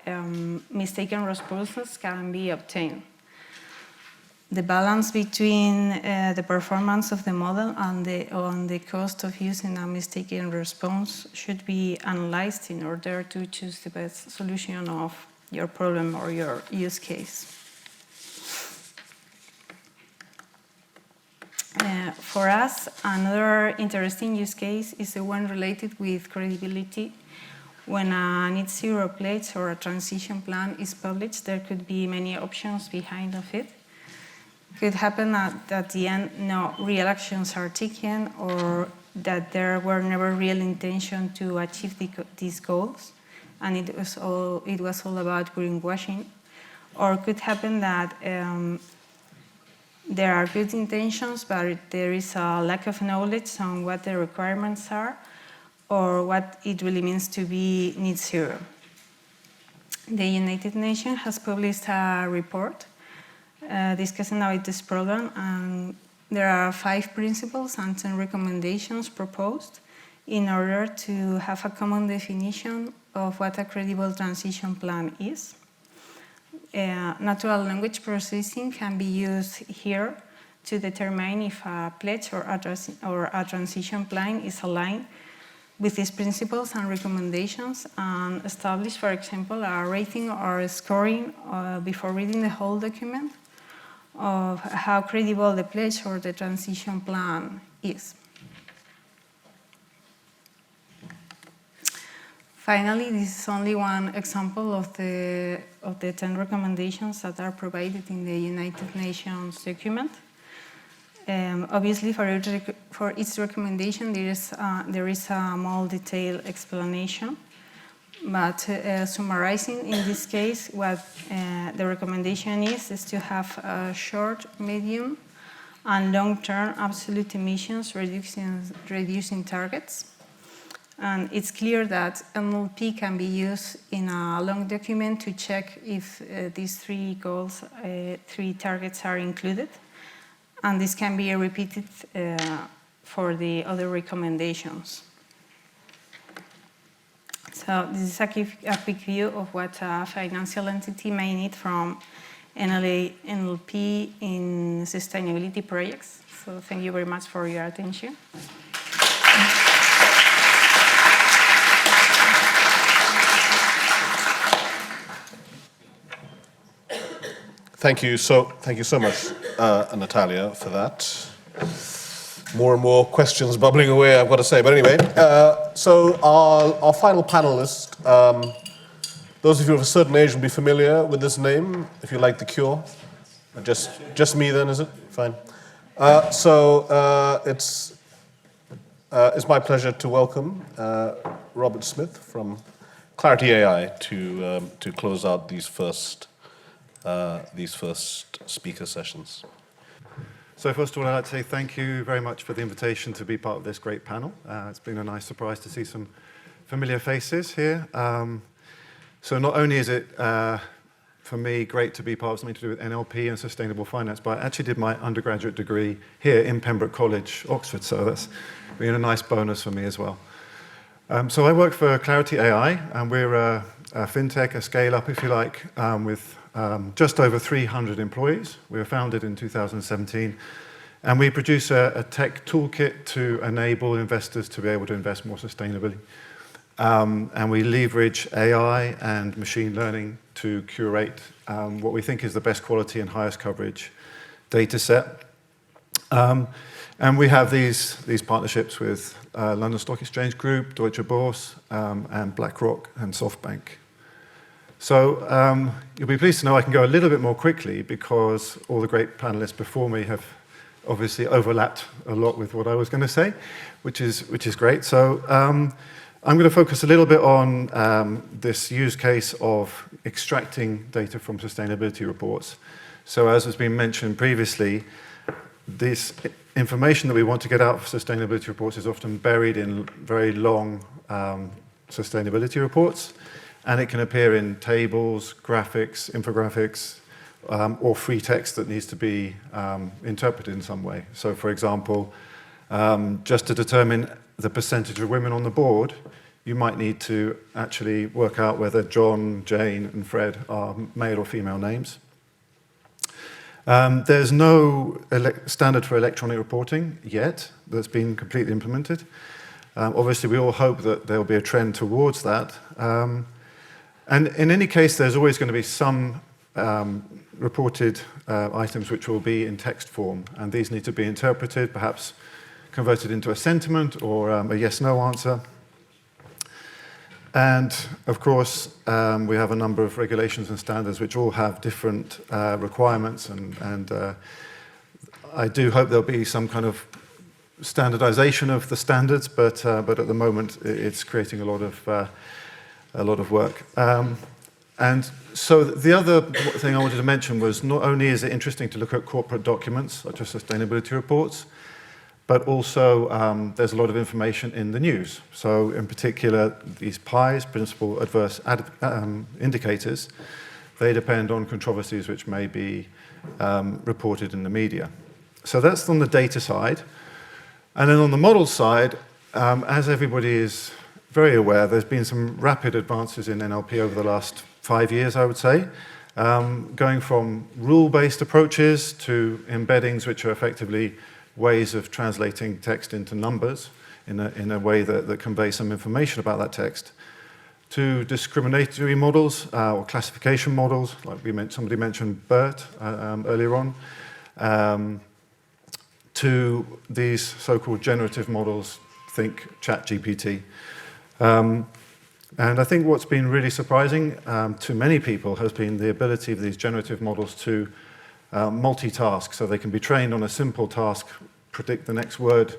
mistaken responses can be obtained. The balance between the performance of the model and the cost of using a mistaken response should be analyzed in order to choose the best solution of your problem or your use case. For us, another interesting use case is the one related with credibility. When a net zero pledge or a transition plan is published, there could be many options behind of it. It could happen that at the end no real actions are taken, or that there were never real intention to achieve these goals, and it was all about greenwashing. Or it could happen that there are good intentions, but there is a lack of knowledge on what the requirements are or what it really means to be net zero. The United Nations has published a report discussing about this problem, and there are 5 principles and 10 recommendations proposed in order to have a common definition of what a credible transition plan is. Natural language processing can be used here to determine if a pledge or a transition plan is aligned with these principles and recommendations, and establish, for example, a rating or a scoring before reading the whole document of how credible the pledge or the transition plan is. Finally, this is only one example of the 10 recommendations that are provided in the United Nations document. Obviously, for each recommendation, there is a more detailed explanation. But summarizing in this case, what the recommendation is to have short, medium, and long-term absolute emissions reducing targets. And it's clear that NLP can be used in a long document to check if these 3 goals, 3 targets are included. And this can be repeated for the other recommendations. So this is a quick view of what a financial entity may need from NLP in sustainability projects. So thank you very much for your attention. Thank you so much, Natalia, for that. More and more questions bubbling away, I've got to say. But anyway, so our final panelist, those of you of a certain age will be familiar with this name, if you like The Cure. Just me then, is it? Fine. It's my pleasure to welcome Robert Smith from Clarity AI to close out these first speaker sessions. So first of all, I'd like to say thank you very much for the invitation to be part of this great panel. It's been a nice surprise to see some familiar faces here. So not only is it, for me, great to be part of something to do with NLP and sustainable finance, but I actually did my undergraduate degree here in Pembroke College, Oxford, so that's been a nice bonus for me as well. So I work for Clarity AI, and we're a fintech, a scale-up, if you like, with just over 300 employees. We were founded in 2017, and we produce a tech toolkit to enable investors to be able to invest more sustainably. And we leverage AI and machine learning to curate what we think is the best quality and highest coverage data set. And we have these partnerships with London Stock Exchange Group, Deutsche Börse, and BlackRock and SoftBank. So you'll be pleased to know I can go a little bit more quickly because all the great panelists before me have obviously overlapped a lot with what I was going to say, which is great. So I'm going to focus a little bit on this use case of extracting data from sustainability reports. So as has been mentioned previously, this information that we want to get out of sustainability reports is often buried in very long sustainability reports, and it can appear in tables, graphics, infographics, or free text that needs to be interpreted in some way. So for example, just to determine the percentage of women on the board, you might need to actually work out whether John, Jane, and Fred are male or female names. There's no standard for electronic reporting yet that's been completely implemented. Obviously, we all hope that there'll be a trend towards that. And in any case, there's always going to be some reported items which will be in text form, and these need to be interpreted, perhaps converted into a sentiment or a yes-no answer. And of course, we have a number of regulations and standards which all have different requirements, and I do hope there'll be some kind of standardization of the standards, but at the moment it's creating a lot of work. And so the other thing I wanted to mention was not only is it interesting to look at corporate documents such as sustainability reports, but also there's a lot of information in the news. So in particular, these PIEs, Principal Adverse Indicators, they depend on controversies which may be reported in the media. So that's on the data side. And then on the model side, as everybody is very aware, there's been some rapid advances in NLP over the last 5 years, I would say, going from rule-based approaches to embeddings, which are effectively ways of translating text into numbers in a way that conveys some information about that text, to discriminatory models or classification models, like somebody mentioned BERT earlier on, to these so-called generative models, think ChatGPT. And I think what's been really surprising to many people has been the ability of these generative models to multitask, so they can be trained on a simple task, predict the next word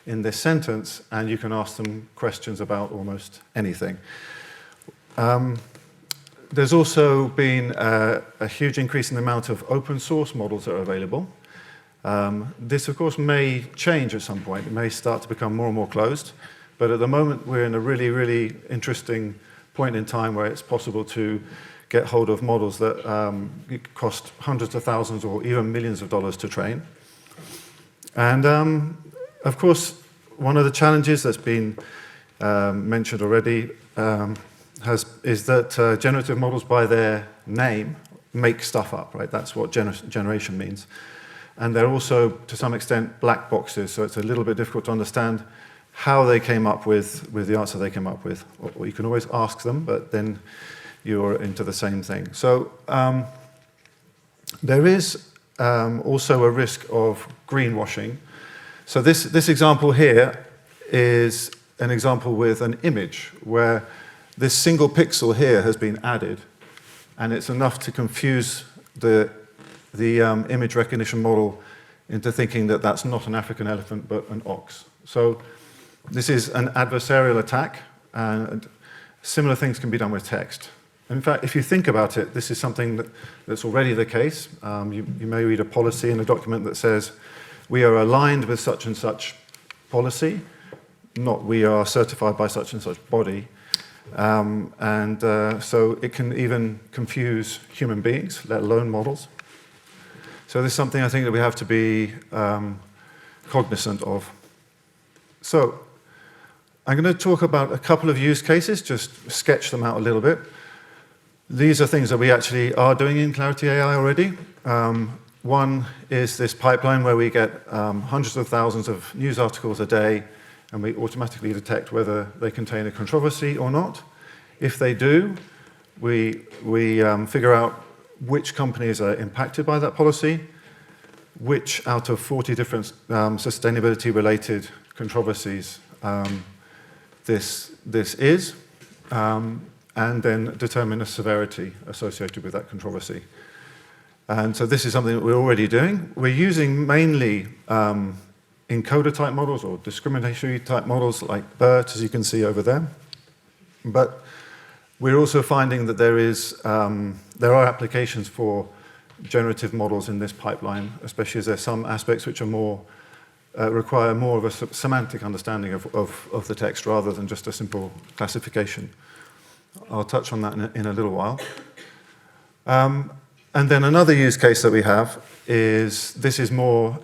in this sentence, and you can ask them questions about almost anything. There's also been a huge increase in the amount of open source models that are available. This, of course, may change at some point. It may start to become more and more closed, but at the moment we're in a really, really interesting point in time where it's possible to get hold of models that cost hundreds of thousands or even millions of dollars to train. And of course, one of the challenges that's been mentioned already is that generative models by their name make stuff up, right? That's what generation means. And they're also, to some extent, black boxes, so it's a little bit difficult to understand how they came up with the answer they came up with. Or you can always ask them, but then you're into the same thing. So there is also a risk of greenwashing. So this example here is an example with an image where this single pixel here has been added, and it's enough to confuse the image recognition model into thinking that that's not an African elephant but an ox. So this is an adversarial attack, and similar things can be done with text. In fact, if you think about it, this is something that's already the case. You may read a policy in a document that says, we are aligned with such and such policy, not we are certified by such and such body. So it can even confuse human beings, let alone models. So this is something I think that we have to be cognizant of. So I'm going to talk about a couple of use cases, just sketch them out a little bit. These are things that we actually are doing in Clarity AI already. One is this pipeline where we get hundreds of thousands of news articles a day, and we automatically detect whether they contain a controversy or not. If they do, we figure out which companies are impacted by that policy, which out of 40 different sustainability-related controversies this is, and then determine the severity associated with that controversy. And so this is something that we're already doing. We're using mainly encoder-type models or discriminatory-type models like BERT, as you can see over there. But we're also finding that there are applications for generative models in this pipeline, especially as there's some aspects which are more require more of a semantic understanding of the text rather than just a simple classification. I'll touch on that in a little while. And then another use case that we have is, this is more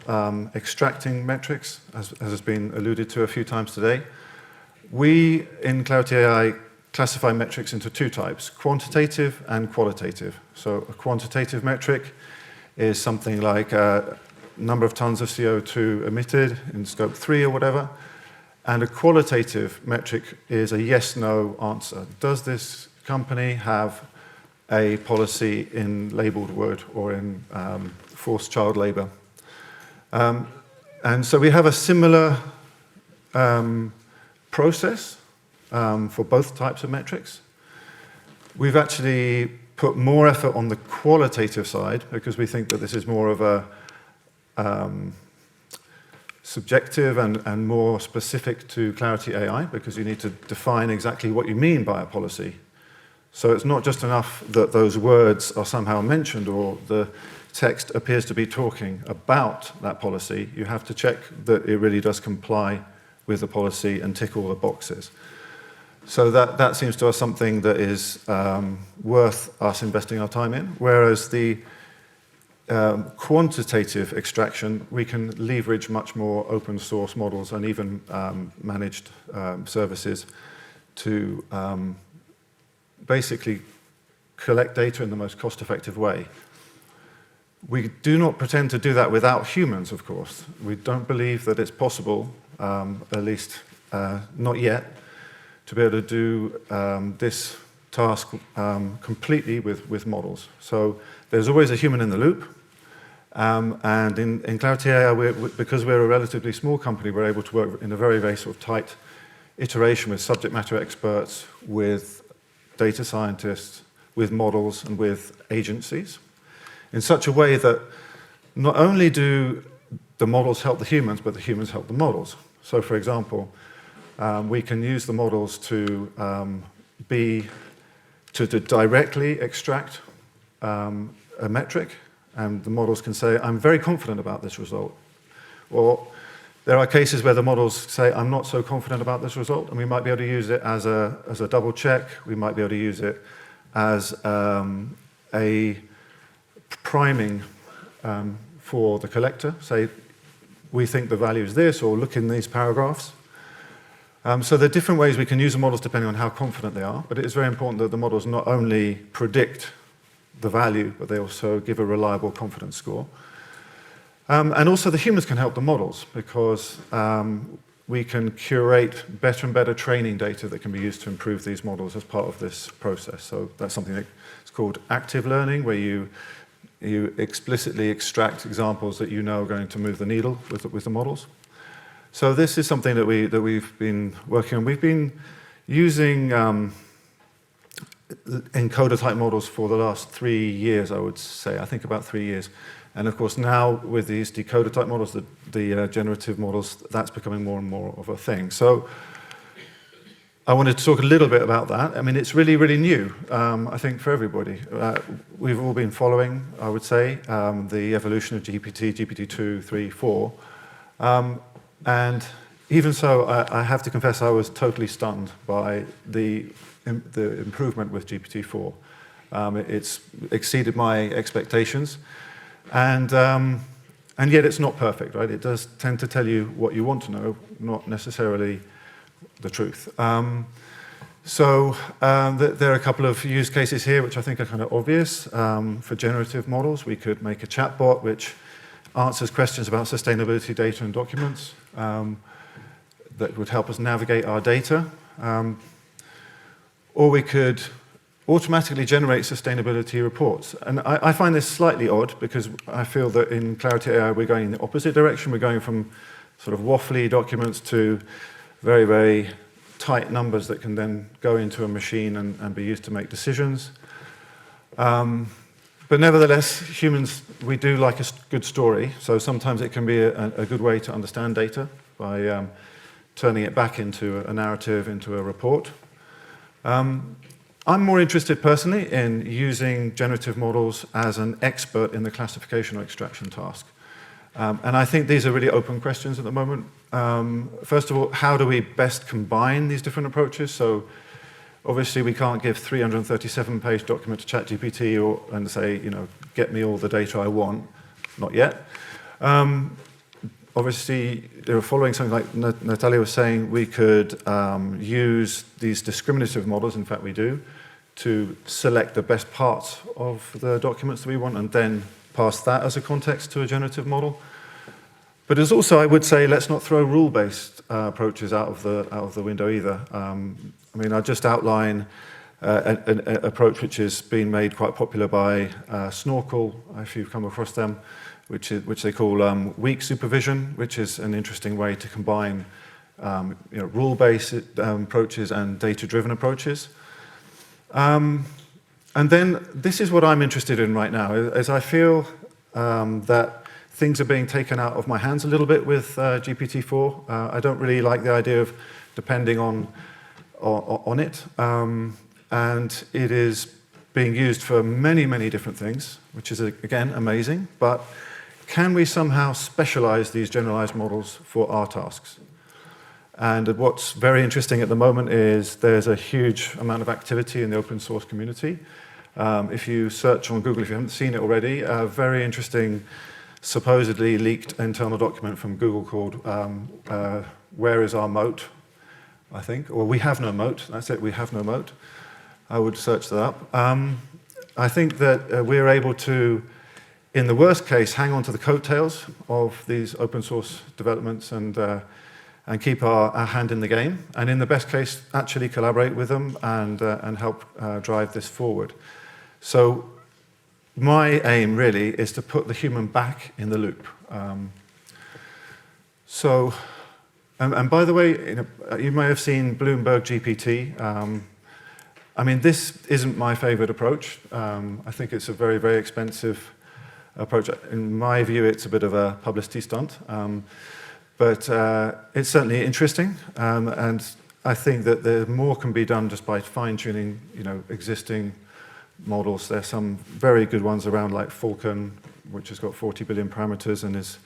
extracting metrics, as has been alluded to a few times today. We, in Clarity AI, classify metrics into two types, quantitative and qualitative. So a quantitative metric is something like number of tons of CO2 emitted in scope 3 or whatever. And a qualitative metric is a yes-no answer. Does this company have a policy in labeled wood or in forced child labor? And so we have a similar process for both types of metrics. We've actually put more effort on the qualitative side because we think that this is more of a subjective and more specific to Clarity AI, because you need to define exactly what you mean by a policy. So it's not just enough that those words are somehow mentioned or the text appears to be talking about that policy. You have to check that it really does comply with the policy and tick all the boxes. So that seems to us something that is worth us investing our time in, whereas the quantitative extraction, we can leverage much more open source models and even managed services to basically collect data in the most cost-effective way. We do not pretend to do that without humans, of course. We don't believe that it's possible, at least not yet, to be able to do this task completely with models. So there's always a human in the loop. And in Clarity AI, because we're a relatively small company, we're able to work in a very, very sort of tight iteration with subject matter experts, with data scientists, with models, and with agencies, in such a way that not only do the models help the humans, but the humans help the models. So, for example, we can use the models to directly extract a metric, and the models can say, I'm very confident about this result. Or there are cases where the models say, I'm not so confident about this result, and we might be able to use it as a double check. We might be able to use it as a priming for the collector. Say, we think the value is this, or look in these paragraphs. So there are different ways we can use the models depending on how confident they are, but it is very important that the models not only predict the value, but they also give a reliable confidence score. And also the humans can help the models, because we can curate better and better training data that can be used to improve these models as part of this process. So that's something that's called active learning, where you explicitly extract examples that you know are going to move the needle with the models. So this is something that we've been working on. We've been using encoder-type models for the last 3 years, I would say. I think about 3 years. And of course, now with these decoder-type models, the generative models, that's becoming more and more of a thing. So I wanted to talk a little bit about that. I mean, it's really, really new, I think, for everybody. We've all been following, I would say, the evolution of GPT, GPT-2, 3, 4. And even so, I have to confess I was totally stunned by the improvement with GPT-4. It's exceeded my expectations. And yet it's not perfect, right? It does tend to tell you what you want to know, not necessarily the truth. So there are a couple of use cases here which I think are kind of obvious. For generative models, we could make a chatbot which answers questions about sustainability data and documents. that would help us navigate our data. Or we could automatically generate sustainability reports. And I find this slightly odd because I feel that in Clarity AI we're going in the opposite direction. We're going from sort of waffly documents to very, very tight numbers that can then go into a machine and be used to make decisions. But nevertheless, humans, we do like a good story. So sometimes it can be a good way to understand data by turning it back into a narrative, into a report. I'm more interested personally in using generative models as an expert in the classification or extraction task. And I think these are really open questions at the moment. First of all, how do we best combine these different approaches? So obviously we can't give 337-page document to ChatGPT and say, get me all the data I want. Not yet. Obviously, they were following something like Natalia was saying, we could use these discriminative models, in fact we do, to select the best parts of the documents that we want and then pass that as a context to a generative model. But there's also, I would say, let's not throw rule-based approaches out of the window either. I'll just outline an approach which has been made quite popular by Snorkel, if you've come across them, which they call weak supervision, which is an interesting way to combine rule-based approaches and data-driven approaches. And then this is what I'm interested in right now, is I feel that things are being taken out of my hands a little bit with GPT-4. I don't really like the idea of depending on it. And it is being used for many, many different things, which is, again, amazing. But can we somehow specialize these generalized models for our tasks? And what's very interesting at the moment is there's a huge amount of activity in the open source community. If you search on Google, if you haven't seen it already, a very interesting, supposedly leaked internal document from Google called Where is Our Moat, I think. Or We Have No Moat. That's it, We Have No Moat. I would search that up. I think that we're able to, in the worst case, hang on to the coattails of these open source developments and keep our hand in the game. And in the best case, actually collaborate with them and help drive this forward. So my aim really is to put the human back in the loop. And by the way, you may have seen Bloomberg GPT. This isn't my favorite approach. I think it's a very, very expensive approach. In my view, it's a bit of a publicity stunt. But it's certainly interesting. And I think that more can be done just by fine-tuning, existing models. There's some very good ones around, like Falcon, which has got 40 billion parameters and is,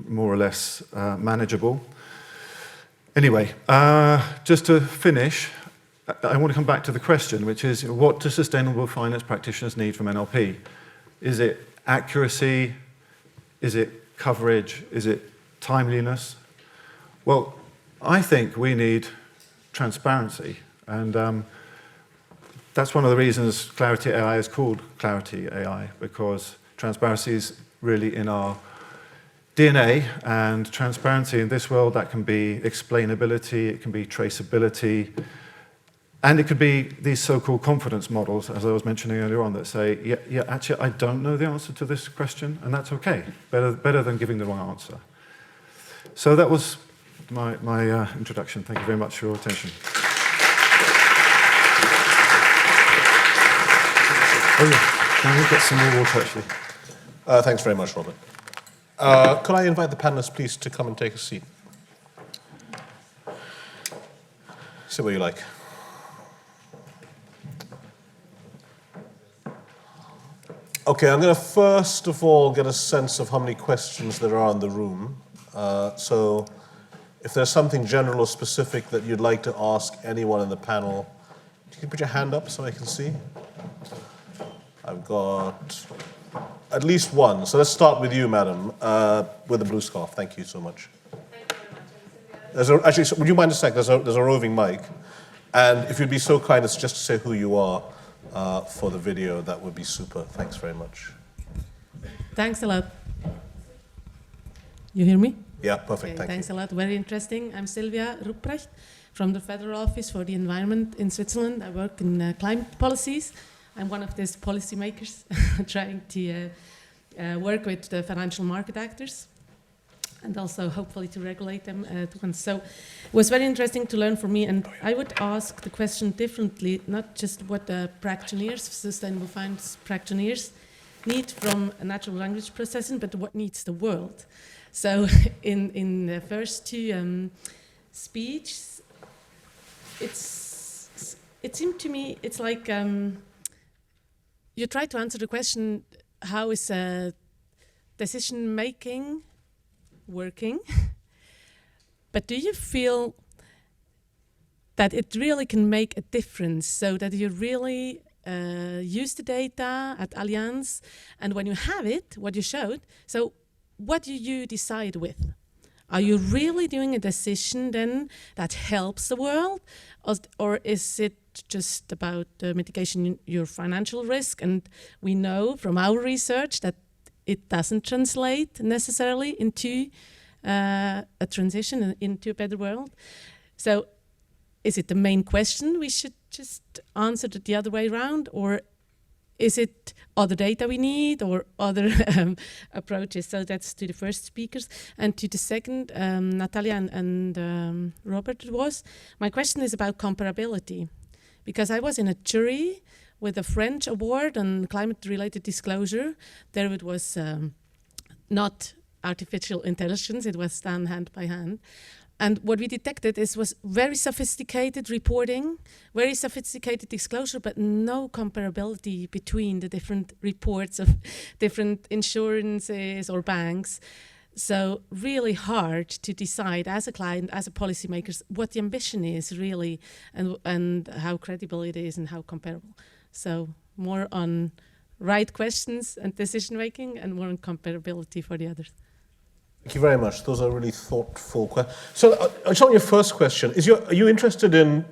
more or less manageable. Anyway, just to finish, I want to come back to the question, which is, what do sustainable finance practitioners need from NLP? Is it accuracy? Is it coverage? Is it timeliness? Well, I think we need transparency. And that's one of the reasons Clarity AI is called Clarity AI, because transparency is really in our DNA, and transparency in this world, that can be explainability, it can be traceability, and it could be these so-called confidence models, as I was mentioning earlier on, that say, yeah, actually, I don't know the answer to this question, and that's okay. Better than giving the wrong answer. So that was my introduction. Thank you very much for your attention. Oh yeah, can we get some more water, actually? Thanks very much, Robert. Could I invite the panelists, please, to come and take a seat? Sit where you like. Okay, I'm going to first of all get a sense of how many questions there are in the room. So if there's something general or specific that you'd like to ask anyone in the panel, can you put your hand up so I can see? I've got at least one. So let's start with you, madam, with the blue scarf. Thank you so much. Thank you very much. Actually, would you mind a sec? There's a roving mic. And if you'd be so kind as just to say who you are for the video, that would be super. Thanks very much. Thanks a lot. You hear me? Yeah, perfect. Okay, Thank thanks you. a lot. Very interesting. I'm Sylvia Ruprecht from the Federal Office for the Environment in Switzerland. I work in climate policies. I'm one of these policymakers trying to work with the financial market actors and also hopefully to regulate them at once. So it was very interesting to learn from me, and I would ask the question differently, not just what the practitioners, sustainable finance practitioners, need from a natural language processing, but what needs the world. So in the first two speeches, it seemed to me it's like you try to answer the question, how is decision making working? But do you feel that it really can make a difference, so that you really use the data at Allianz, and when you have it, what you showed, so what do you decide with? Are you really doing a decision then that helps the world, or is it just about mitigation your financial risk? And we know from our research that it doesn't translate necessarily into a transition into a better world. So is it the main question we should just answer it the other way around, or is it other data we need, or other approaches? So that's to the first speakers. And to the second, Natalia and Robert it was. My question is about comparability, because I was in a jury with a French award on climate-related disclosure. There it was not artificial intelligence, it was done hand by hand. And what we detected was very sophisticated reporting, very sophisticated disclosure, but no comparability between the different reports of different insurances or banks. So really hard to decide as a client, as a policymaker, what the ambition is really, and how credible it is and how comparable. So more on right questions and decision making, and more on comparability for the others. Thank you very much. Those are really thoughtful questions. So, on your first question, are you interested in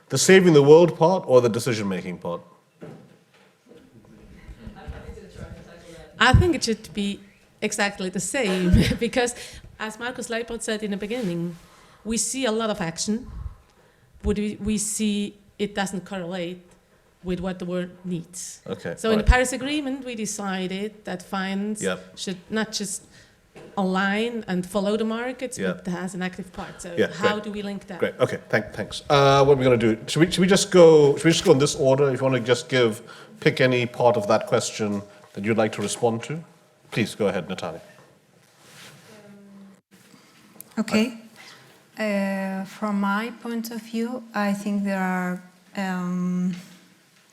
the saving the world part or the decision-making part? I think it should be exactly the same, because as Markus Leipold said in the beginning, we see a lot of action, but we see it doesn't correlate with what the world needs. Okay. So in the Paris Agreement, we decided that finance should not just align and follow the markets, but has an active part. So how do we link that? Great. Okay. Thanks. What are we going to do? Should we just go in this order? If you want to just pick any part of that question that you'd like to respond to, please go ahead, Natalia. Okay. From my point of view, I think there are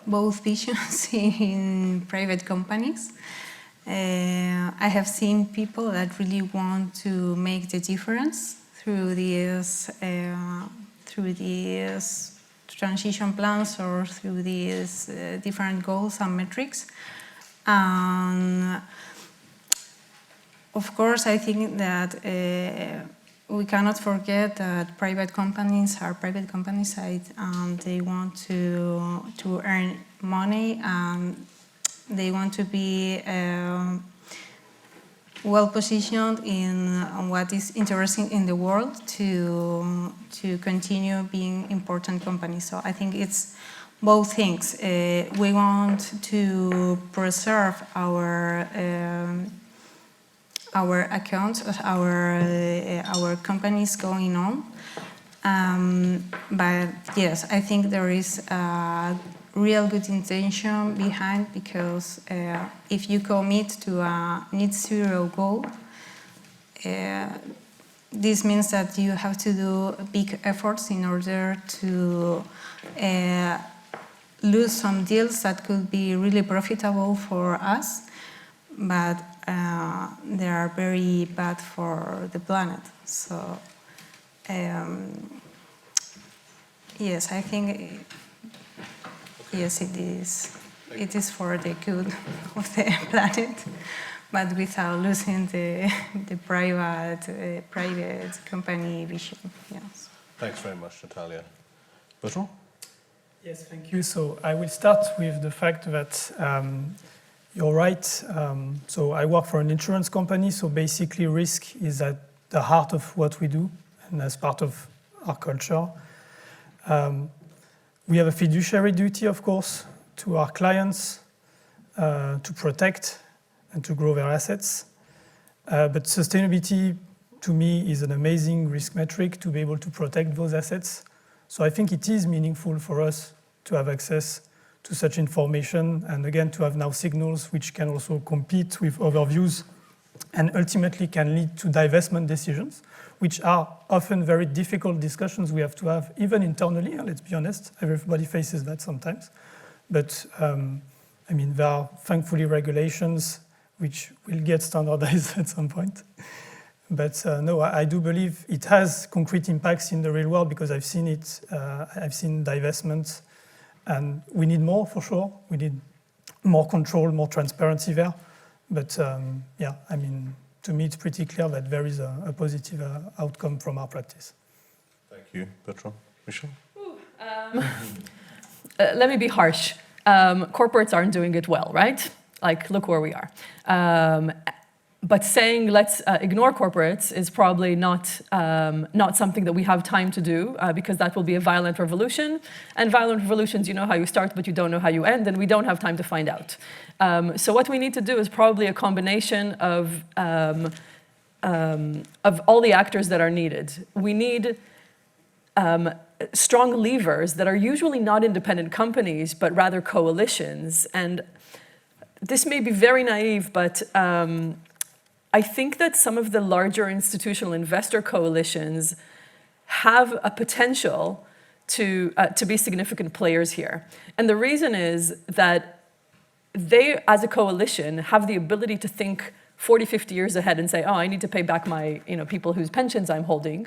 both visions in private companies. I have seen people that really want to make the difference through these transition plans or through these different goals and metrics. And of course, I think that we cannot forget that private companies are private companies, and they want to earn money, and they want to be well positioned in what is interesting in the world to continue being important companies. So I think it's both things. We want to preserve our accounts, our companies going on. But yes, I think there is a real good intention behind, because if you commit to a net zero goal, this means that you have to do big efforts in order to lose some deals that could be really profitable for us, but they are very bad for the planet. So yes, I think yes, it is. It is for the good of the planet, but without losing the private company vision. Yes. Thanks very much, Natalia. Bertrand? Yes, thank you. So I will start with the fact that you're right. So I work for an insurance company. So basically, risk is at the heart of what we do and as part of our culture. We have a fiduciary duty, of course, to our clients to protect and to grow their assets. But sustainability, to me, is an amazing risk metric to be able to protect those assets. So I think it is meaningful for us to have access to such information, and again, to have now signals which can also compete with other views and ultimately can lead to divestment decisions, which are often very difficult discussions we have to have, even internally, and let's be honest, everybody faces that sometimes. But I mean, there are thankfully regulations which will get standardized at some point. But no, I do believe it has concrete impacts in the real world because I've seen it, I've seen divestments, and we need more for sure. We need more control, more transparency there. But yeah, I mean, to me, it's pretty clear that there is a positive outcome from our practice. Thank you, Bertrand. Michal? Let me be harsh. Corporates aren't doing it well, right? Like, look where we are. But saying let's ignore corporates is probably not something that we have time to do because that will be a violent revolution. And violent revolutions, you know how you start, but you don't know how you end, and we don't have time to find out. So what we need to do is probably a combination of all the actors that are needed. We need strong levers that are usually not independent companies, but rather coalitions. And this may be very naive, but I think that some of the larger institutional investor coalitions have a potential to be significant players here. And the reason is that they, as a coalition, have the ability to think 40, 50 years ahead and say, oh, I need to pay back my people whose pensions I'm holding.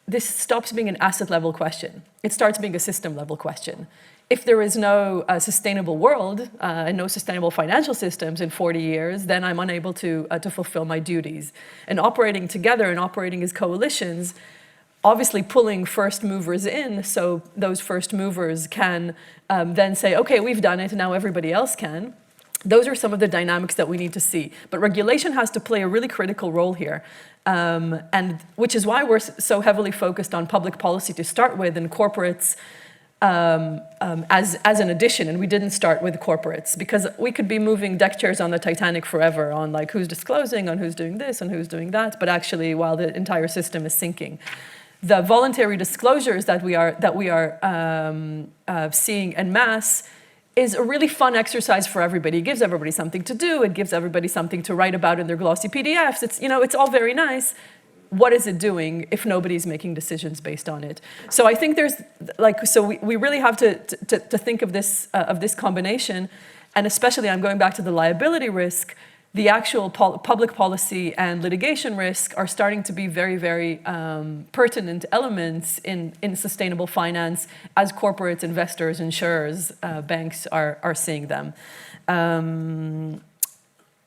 This stops being an asset level question. It starts being a system level question. If there is no sustainable world and no sustainable financial systems in 40 years, then I'm unable to fulfill my duties. And operating together and operating as coalitions, obviously pulling first movers in, so those first movers can then say, okay, we've done it, now everybody else can. Those are some of the dynamics that we need to see. But regulation has to play a really critical role here. And which is why we're so heavily focused on public policy to start with, and corporates as an addition, and we didn't start with corporates because we could be moving deck chairs on the Titanic forever on like who's disclosing, on who's doing this and who's doing that, but actually while the entire system is sinking. The voluntary disclosures that we are seeing en masse is a really fun exercise for everybody. It gives everybody something to do. It gives everybody something to write about in their glossy PDFs. It's all very nice. What is it doing if nobody's making decisions based on it? So I think we really have to think of this combination, and especially I'm going back to the liability risk. The actual public policy and litigation risk are starting to be very, very pertinent elements in sustainable finance as corporates, investors, insurers, banks are seeing them. And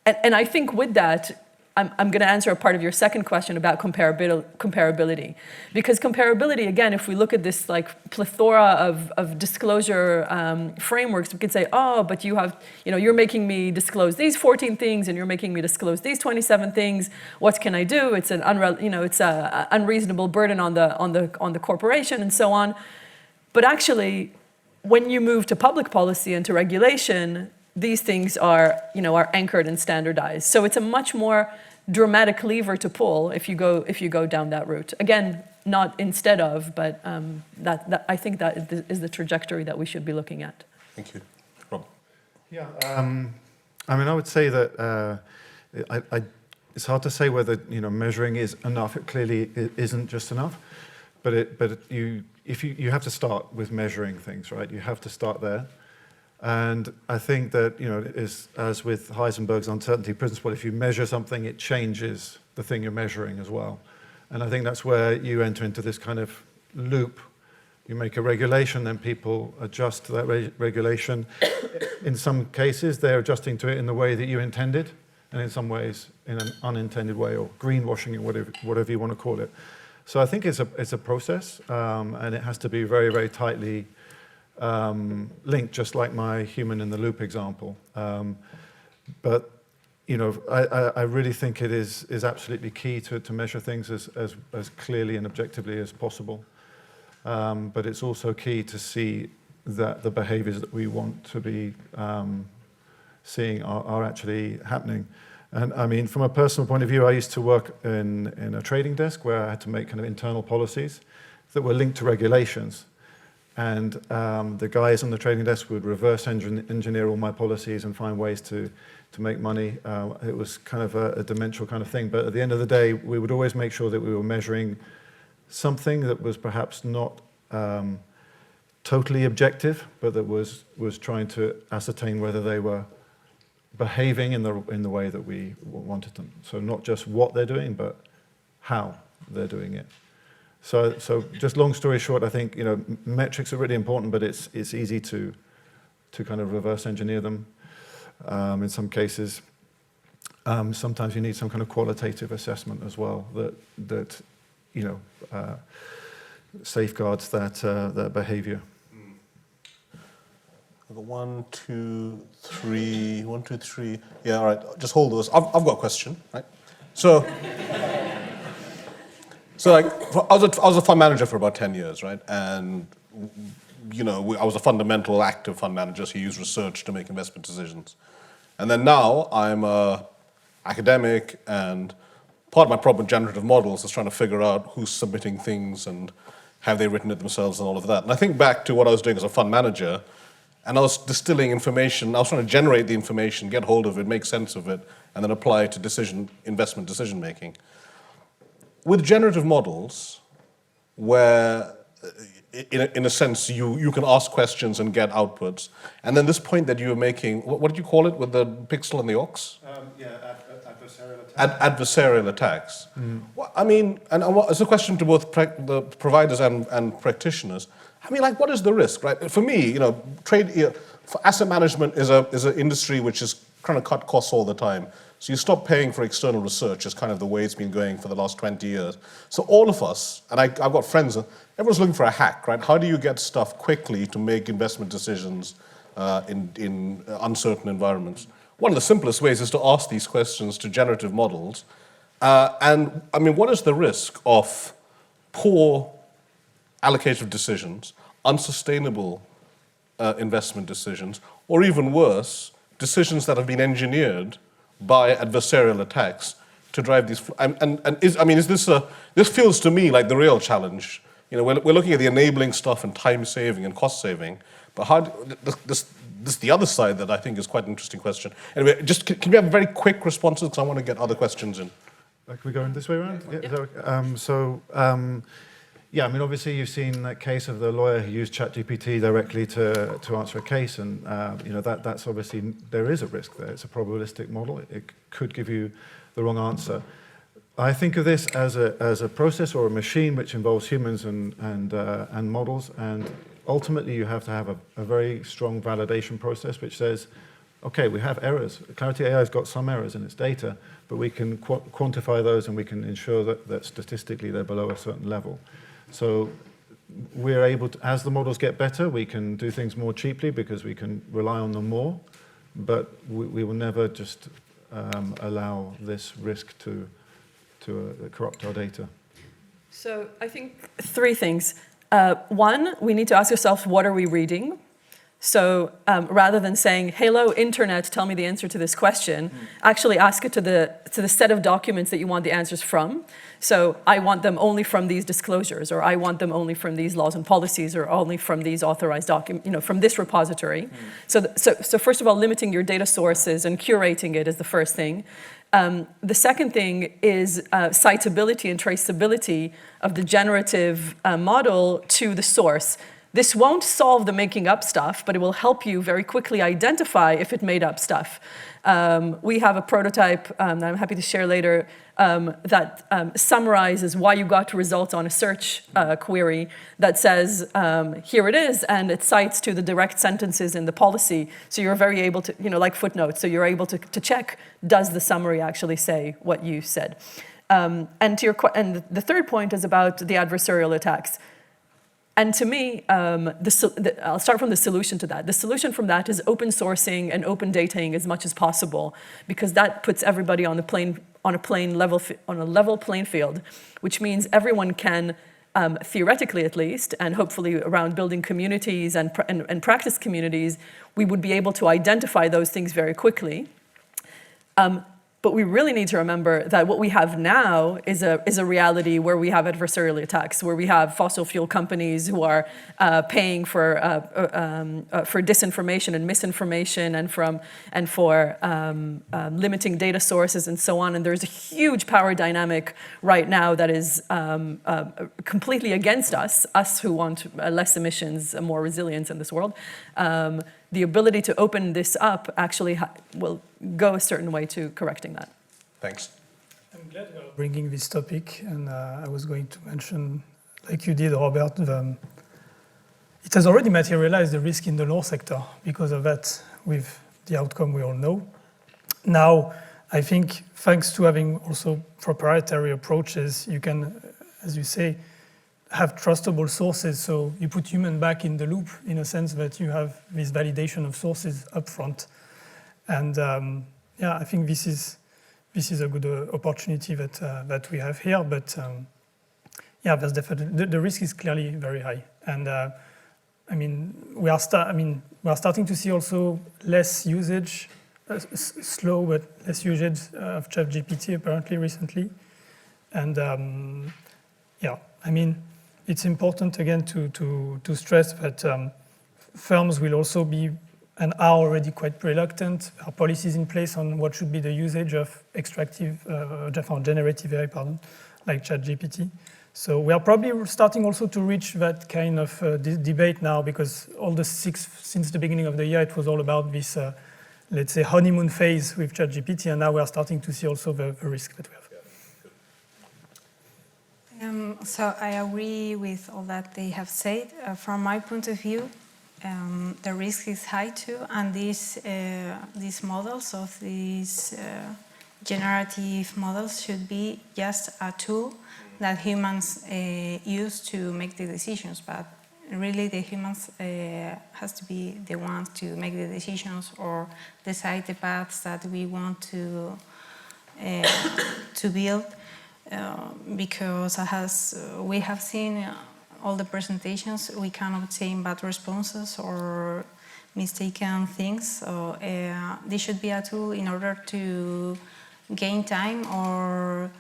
I think with that, I'm going to answer a part of your second question about comparability. Because comparability, again, if we look at this like plethora of disclosure frameworks, we could say, oh, but you're making me disclose these 14 things and you're making me disclose these 27 things. What can I do? It's an unreasonable burden on the corporation and so on. But actually, when you move to public policy and to regulation, these things are anchored and standardized. So it's a much more dramatic lever to pull if you go down that route. Again, not instead of, but I think that is the trajectory that we should be looking at. Thank you. Rob? Yeah, I mean, I would say that it's hard to say whether measuring is enough. It clearly isn't just enough, but you have to start with measuring things, right? You have to start there. And I think that, as with Heisenberg's uncertainty principle, if you measure something, it changes the thing you're measuring as well. And I think that's where you enter into this kind of loop. You make a regulation, then people adjust to that regulation. In some cases, they're adjusting to it in the way that you intended, and in some ways, in an unintended way, or greenwashing it, whatever you want to call it. So I think it's a process, and it has to be very, very tightly linked, just like my human in the loop example. But I really think it is absolutely key to measure things as clearly and objectively as possible. But it's also key to see that the behaviors that we want to be seeing are actually happening. And I mean, from a personal point of view, I used to work in a trading desk where I had to make kind of internal policies that were linked to regulations. And the guys on the trading desk would reverse engineer all my policies and find ways to make money. It was kind of a dementia kind of thing. But at the end of the day, we would always make sure that we were measuring something that was perhaps not totally objective, but that was trying to ascertain whether they were behaving in the way that we wanted them. So not just what they're doing, but how they're doing it. So just long story short, I think metrics are really important, but it's easy to kind of reverse engineer them in some cases. Sometimes you need some kind of qualitative assessment as well that safeguards that behavior. I've got 1, 2, 3. 1, 2, 3. Yeah, all right. Just hold those. I've got a question, right? So, I was a fund manager for about 10 years, right? And I was a fundamental active fund manager, so you use research to make investment decisions. And then now I'm a academic, and part of my problem with generative models is trying to figure out who's submitting things and have they written it themselves and all of that. And I think back to what I was doing as a fund manager, and I was distilling information. I was trying to generate the information, get hold of it, make sense of it, and then apply it to investment decision making. With generative models, where in a sense you can ask questions and get outputs, and then this point that you were making, what did you call it with the pixel and the ox? Adversarial attacks. Adversarial attacks. Well, I mean, and it's a question to both the providers and practitioners. I mean, what is the risk, right? For me, for asset management is an industry which is trying to cut costs all the time. So you stop paying for external research is kind of the way it's been going for the last 20 years. So all of us, and I've got friends, everyone's looking for a hack, right? How do you get stuff quickly to make investment decisions in uncertain environments? One of the simplest ways is to ask these questions to generative models. And I mean, what is the risk of poor allocative decisions, unsustainable investment decisions, or even worse, decisions that have been engineered by adversarial attacks to drive these? This feels to me like the real challenge. We're looking at the enabling stuff and time saving and cost saving, but this is the other side that I think is quite an interesting question. Anyway, just can we have very quick responses because I want to get other questions in. Can we go in this way around? Yeah. Yeah, I mean, obviously you've seen that case of the lawyer who used ChatGPT directly to answer a case, and that's obviously, there is a risk there. It's a probabilistic model. It could give you the wrong answer. I think of this as a process or a machine which involves humans and models, and ultimately you have to have a very strong validation process which says, okay, we have errors. Clarity AI has got some errors in its data, but we can quantify those and we can ensure that statistically they're below a certain level. So we're able to, as the models get better, we can do things more cheaply because we can rely on them more, but we will never just allow this risk to corrupt our data. So I think 3 things. One, we need to ask ourselves, what are we reading? So rather than saying, hello, internet, tell me the answer to this question, actually ask it to the set of documents that you want the answers from. So I want them only from these disclosures, or I want them only from these laws and policies, or only from these authorized documents, from this repository. So first of all, limiting your data sources and curating it is the first thing. The second thing is citability and traceability of the generative model to the source. This won't solve the making up stuff, but it will help you very quickly identify if it made up stuff. We have a prototype that I'm happy to share later that summarizes why you got results on a search query that says, here it is, and it cites to the direct sentences in the policy. So you're very able to, like footnotes, so you're able to check, does the summary actually say what you said? And the third point is about the adversarial attacks. And to me, I'll start from the solution to that. The solution from that is open sourcing and open dataing as much as possible, because that puts everybody on a level playing field, which means everyone can, theoretically at least, and hopefully around building communities and practice communities, we would be able to identify those things very quickly. But we really need to remember that what we have now is a reality where we have adversarial attacks, where we have fossil fuel companies who are paying for disinformation and misinformation and for limiting data sources and so on. And there's a huge power dynamic right now that is completely against us who want less emissions and more resilience in this world. The ability to open this up actually will go a certain way to correcting that. Thanks. I'm glad you're bringing this topic, and I was going to mention, like you did, Robert, it has already materialized the risk in the law sector because of that, with the outcome we all know. Now, I think thanks to having also proprietary approaches, you can, as you say, have trustable sources, so you put human back in the loop in a sense that you have this validation of sources up front. And yeah, I think this is a good opportunity that we have here, but yeah, there's definitely, the risk is clearly very high. And I mean, we are starting to see also less usage, slow but less usage of ChatGPT apparently recently. And yeah, I mean, it's important again to stress that firms will also be and are already quite reluctant. There are policies in place on what should be the usage of generative AI, like ChatGPT. So we are probably starting also to reach that kind of debate now, because since the beginning of the year, it was all about this, let's say, honeymoon phase with ChatGPT, and now we are starting to see also the risk that we have. So I agree with all that they have said. From my point of view, the risk is high too, and these models of these generative models should be just a tool that humans use to make the decisions. But really, the humans has to be the ones to make the decisions or decide the paths that we want to build. Because as we have seen all the presentations, we can obtain bad responses or mistaken things. So this should be a tool in order to gain time or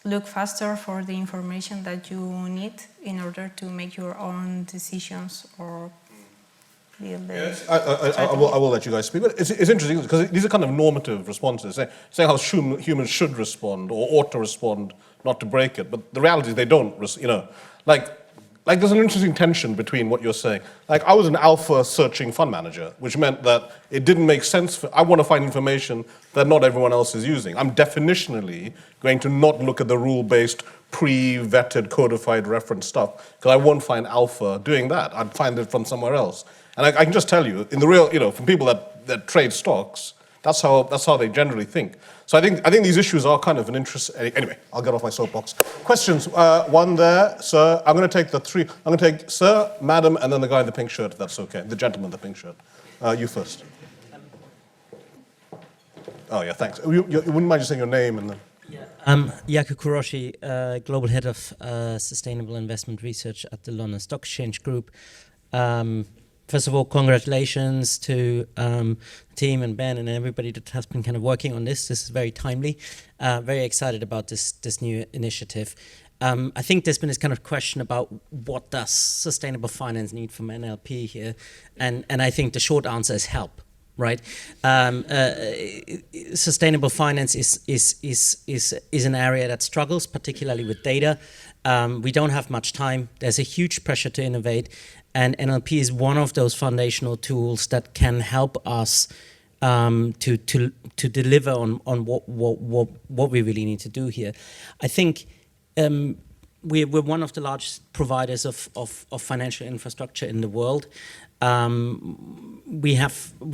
look faster for the information that you need in order to make your own decisions or build the... Yes, I will let you guys speak, but it's interesting because these are kind of normative responses, saying how humans should respond or ought to respond, not to break it. But the reality is they don't, you know. Like there's an interesting tension between what you're saying. Like I was an alpha searching fund manager, which meant that it didn't make sense. I want to find information that not everyone else is using. I'm definitionally going to not look at the rule-based, pre-vetted, codified reference stuff because I won't find alpha doing that. I'd find it from somewhere else. And I can just tell you, in the real, you know, from people that trade stocks, that's how they generally think. So I think these issues are kind of an interest. Anyway, I'll get off my soapbox. Questions? One there, sir. I'm going to take the three. I'm going to take sir, madam, and then the guy in the pink shirt, if that's okay. The gentleman in the pink shirt. You first. Oh yeah, thanks. You wouldn't mind just saying your name and then. Yaku Kuroshi, Global Head of Sustainable Investment Research at the London Stock Exchange Group. First of all, congratulations to the team and Ben and everybody that has been kind of working on this. This is very timely. Very excited about this new initiative. I think there's been this kind of question about what does sustainable finance need from NLP here, and I think the short answer is help. Right, sustainable finance is an area that struggles, particularly with data. We don't have much time. There's a huge pressure to innovate, and NLP is one of those foundational tools that can help us to deliver on what we really need to do here. I think we're one of the largest providers of financial infrastructure in the world. We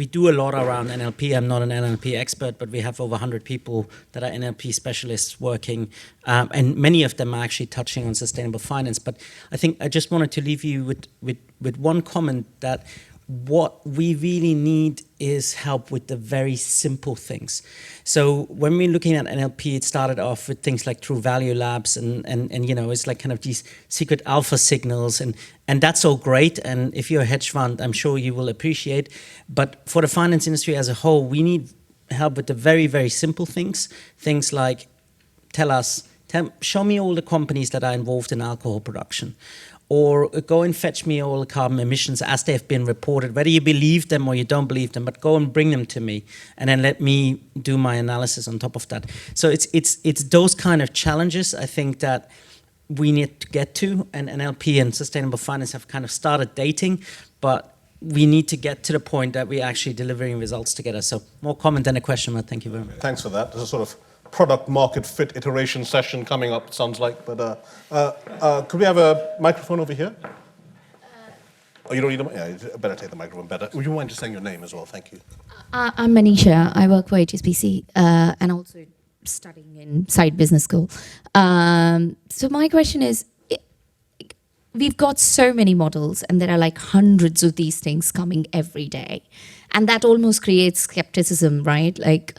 do a lot around NLP. I'm not an NLP expert, but we have over 100 people that are NLP specialists working, and many of them are actually touching on sustainable finance. But I think I just wanted to leave you with one comment, that what we really need is help with the very simple things. So when we're looking at NLP, it started off with things like True Value Labs and you know, it's like kind of these secret alpha signals, and that's all great. And if you're a hedge fund, I'm sure you will appreciate. But for the finance industry as a whole, we need help with the very, very simple things. Things like show me all the companies that are involved in alcohol production. Or go and fetch me all the carbon emissions as they've been reported, whether you believe them or you don't believe them, but go and bring them to me, and then let me do my analysis on top of that. So it's those kind of challenges, I think, that we need to get to, and NLP and sustainable finance have kind of started dating, but we need to get to the point that we're actually delivering results together. So more comment than a question, but thank you very much. Thanks for that. There's a sort of product market fit iteration session coming up, it sounds like. But could we have a microphone over here? Oh, you don't need a yeah, you better take the microphone better. Would you mind just saying your name as well? Thank you. I'm Manisha. I work for HSBC and also studying in Side Business School. So my question is, we've got so many models and there are like hundreds of these things coming every day. And that almost creates skepticism, right? Like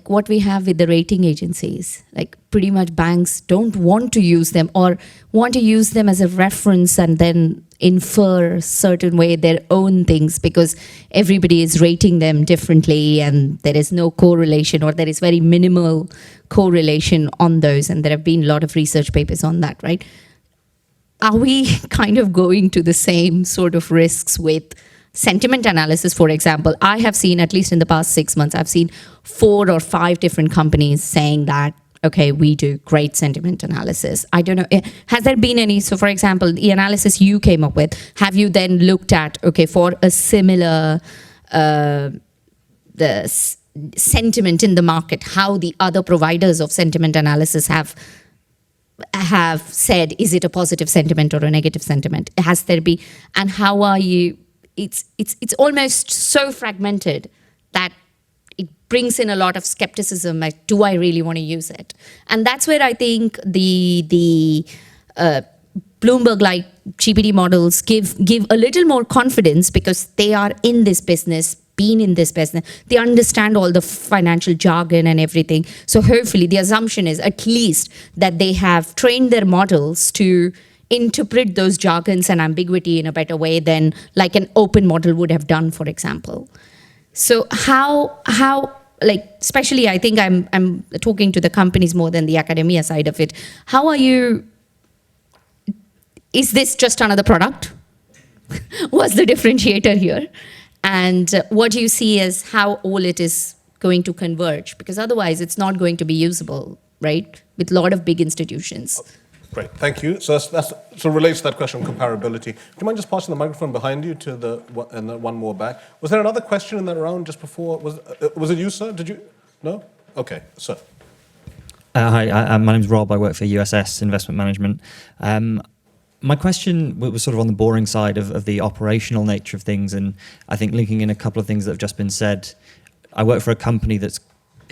what we have with the rating agencies, like pretty much banks don't want to use them or want to use them as a reference and then infer certain way their own things because everybody is rating them differently and there is no correlation or there is very minimal correlation on those. And there have been a lot of research papers on that, right? Are we kind of going to the same sort of risks with sentiment analysis, for example? I have seen, at least in the past 6 months, I've seen 4 or 5 different companies saying that, okay, we do great sentiment analysis. I don't know, has there been any, so for example, the analysis you came up with, have you then looked at, okay, for a similar sentiment in the market, how the other providers of sentiment analysis have said, is it a positive sentiment or a negative sentiment? Has there been, and how are you, it's almost so fragmented that it brings in a lot of skepticism, like, do I really want to use it? And that's where I think the Bloomberg-like GPT models give a little more confidence because they are in this business, been in this business, they understand all the financial jargon and everything. So hopefully the assumption is at least that they have trained their models to interpret those jargons and ambiguity in a better way than like an open model would have done, for example. So how like, especially I think I'm talking to the companies more than the academia side of it. How are you, is this just another product? What's the differentiator here? And what do you see as how all it is going to converge? Because otherwise it's not going to be usable, right? With a lot of big institutions. Great, thank you. So so relates to that question of comparability. Do you mind just passing the microphone behind you to the one more back? Was there another question in that round just before? Was it you, sir? Did you? No? Okay, sir. Hi, my name's Rob. I work for USS Investment Management. My question was sort of on the boring side of the operational nature of things, and I think linking in a couple of things that have just been said. I work for a company that's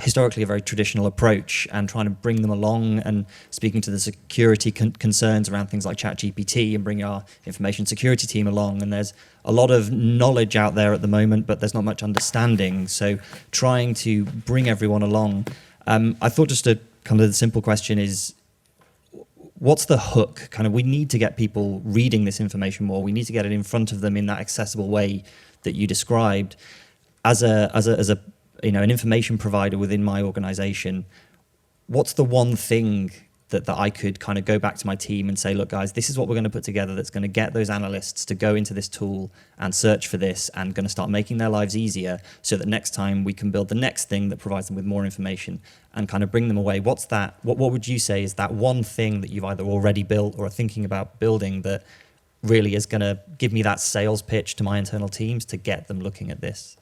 historically a very traditional approach, and trying to bring them along and speaking to the security concerns around things like ChatGPT and bring our information security team along. And there's a lot of knowledge out there at the moment, but there's not much understanding. So trying to bring everyone along. I thought just a kind of the simple question is, what's the hook? Kind of, we need to get people reading this information more. We need to get it in front of them in that accessible way that you described. As a an information provider within my organization, what's the one thing that I could kind of go back to my team and say, look, guys, this is what we're going to put together that's going to get those analysts to go into this tool and search for this and going to start making their lives easier so that next time we can build the next thing that provides them with more information and kind of bring them away. What's that? What would you say is that one thing that you've either already built or are thinking about building that really is going to give me that sales pitch to my internal teams to get them looking at this?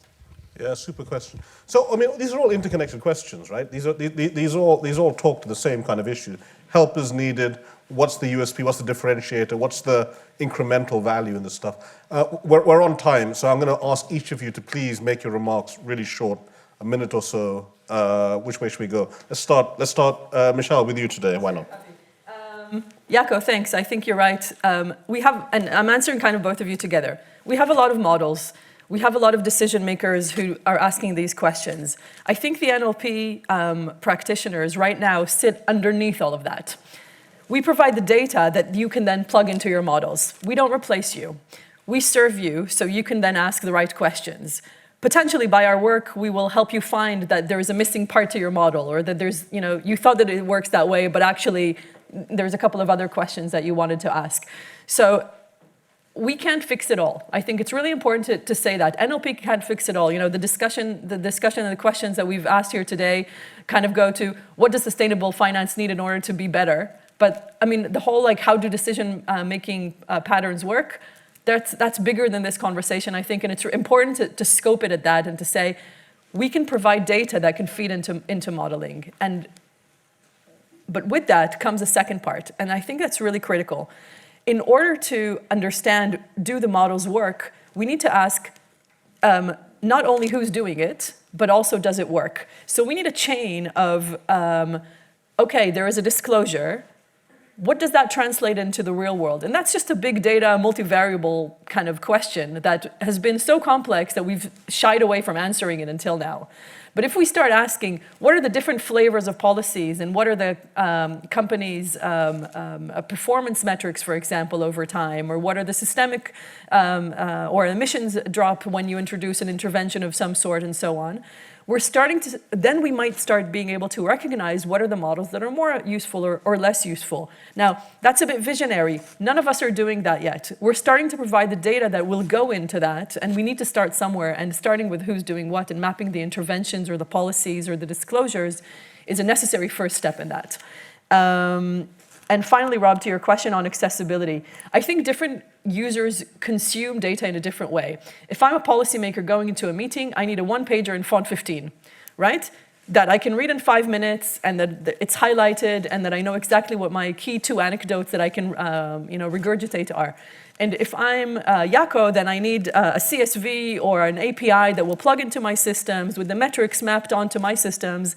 Yeah, super question. So, I mean, these are all interconnected questions, right? These all talk to the same kind of issue. Help is needed. what's the USP, what's the differentiator, what's the incremental value in this stuff. We're on time, so I'm going to ask each of you to please make your remarks really short, a minute or so. Which way should we go? Let's start, Michal, with you today. Why not? Jaco, thanks. I think you're right. We have, and I'm answering kind of both of you together. We have a lot of models. We have a lot of decision makers who are asking these questions. I think the NLP practitioners right now sit underneath all of that. We provide the data that you can then plug into your models. We don't replace you. We serve you so you can then ask the right questions. Potentially by our work, we will help you find that there is a missing part to your model, or that there's, you thought that it works that way, but actually there's a couple of other questions that you wanted to ask. So we can't fix it all. I think it's really important to say that. NLP can't fix it all. The discussion and the questions that we've asked here today kind of go to, what does sustainable finance need in order to be better? But I mean, the whole how do decision making patterns work, that's bigger than this conversation, I think, and it's important to scope it at that and to say, we can provide data that can feed into modeling. But with that comes a second part, and I think that's really critical. In order to understand, do the models work, we need to ask not only who's doing it, but also does it work? So we need a chain of, okay, there is a disclosure. What does that translate into the real world? And that's just a big data, multivariable kind of question that has been so complex that we've shied away from answering it until now. But if we start asking, what are the different flavors of policies, and what are the companies' performance metrics, for example, over time, or what are the systemic or emissions drop when you introduce an intervention of some sort, and so on, we're starting to, then we might start being able to recognize what are the models that are more useful or less useful. Now, that's a bit visionary. None of us are doing that yet. We're starting to provide the data that will go into that, and we need to start somewhere, and starting with who's doing what and mapping the interventions or the policies or the disclosures is a necessary first step in that. And finally, Rob, to your question on accessibility, I think different users consume data in a different way. If I'm a policymaker going into a meeting, I need a one-pager in font 15, right? That I can read in 5 minutes, and that it's highlighted, and that I know exactly what my key 2 anecdotes that I can regurgitate are. And if I'm Jaco, then I need a CSV or an API that will plug into my systems with the metrics mapped onto my systems,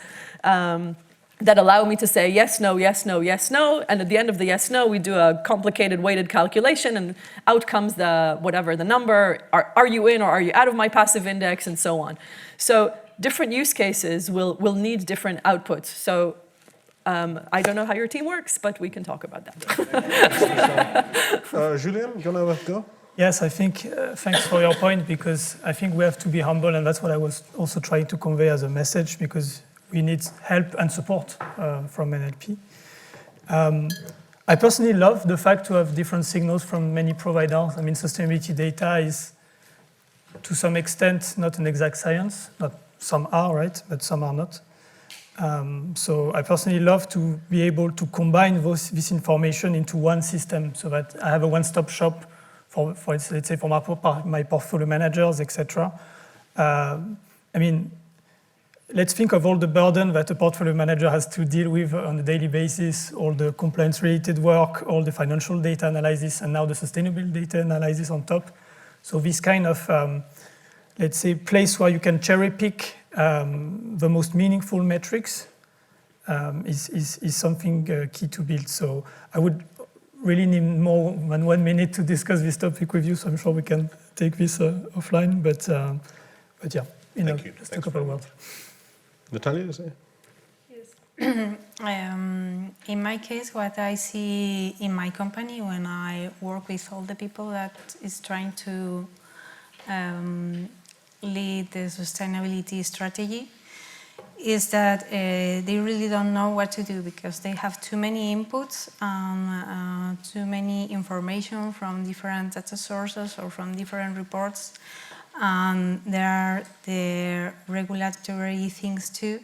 that allow me to say yes, no, yes, no, yes, no. And at the end of the yes, no, we do a complicated weighted calculation, and out comes the whatever the number, are you in or are you out of my passive index, and so on. So different use cases will need different outputs. So I don't know how your team works, but we can talk about that. Julien, you want to go? Yes, I think, thanks for your point, because I think we have to be humble, and that's what I was also trying to convey as a message, because we need help and support from NLP. I personally love the fact to have different signals from many providers. I mean, sustainability data is, to some extent, not an exact science. Not some are, right? But some are not. So I personally love to be able to combine this information into one system, so that I have a one-stop shop for let's say, for my portfolio managers, etc. I mean, let's think of all the burden that a portfolio manager has to deal with on a daily basis, all the compliance-related work, all the financial data analysis, and now the sustainable data analysis on top. So this kind of, let's say, place where you can cherry-pick the most meaningful metrics is something key to build. So I would really need more than 1 minute to discuss this topic with you, so I'm sure we can take this offline. But yeah, just a couple of words. Natalia, is it? Yes. In my case, what I see in my company when I work with all the people that is trying to lead the sustainability strategy is that they really don't know what to do, because they have too many inputs, too many information from different data sources or from different reports. There are the regulatory things too.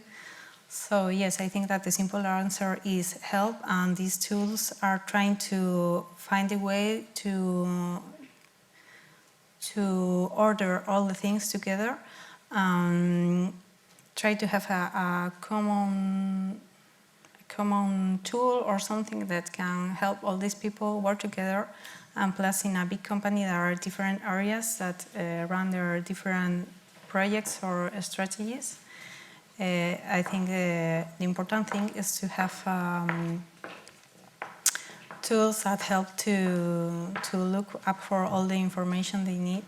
So yes, I think that the simple answer is help, and these tools are trying to find a way to order all the things together, try to have a common tool or something that can help all these people work together. And plus, in a big company, there are different areas that run their different projects or strategies. I think the important thing is to have tools that help to look up for all the information they need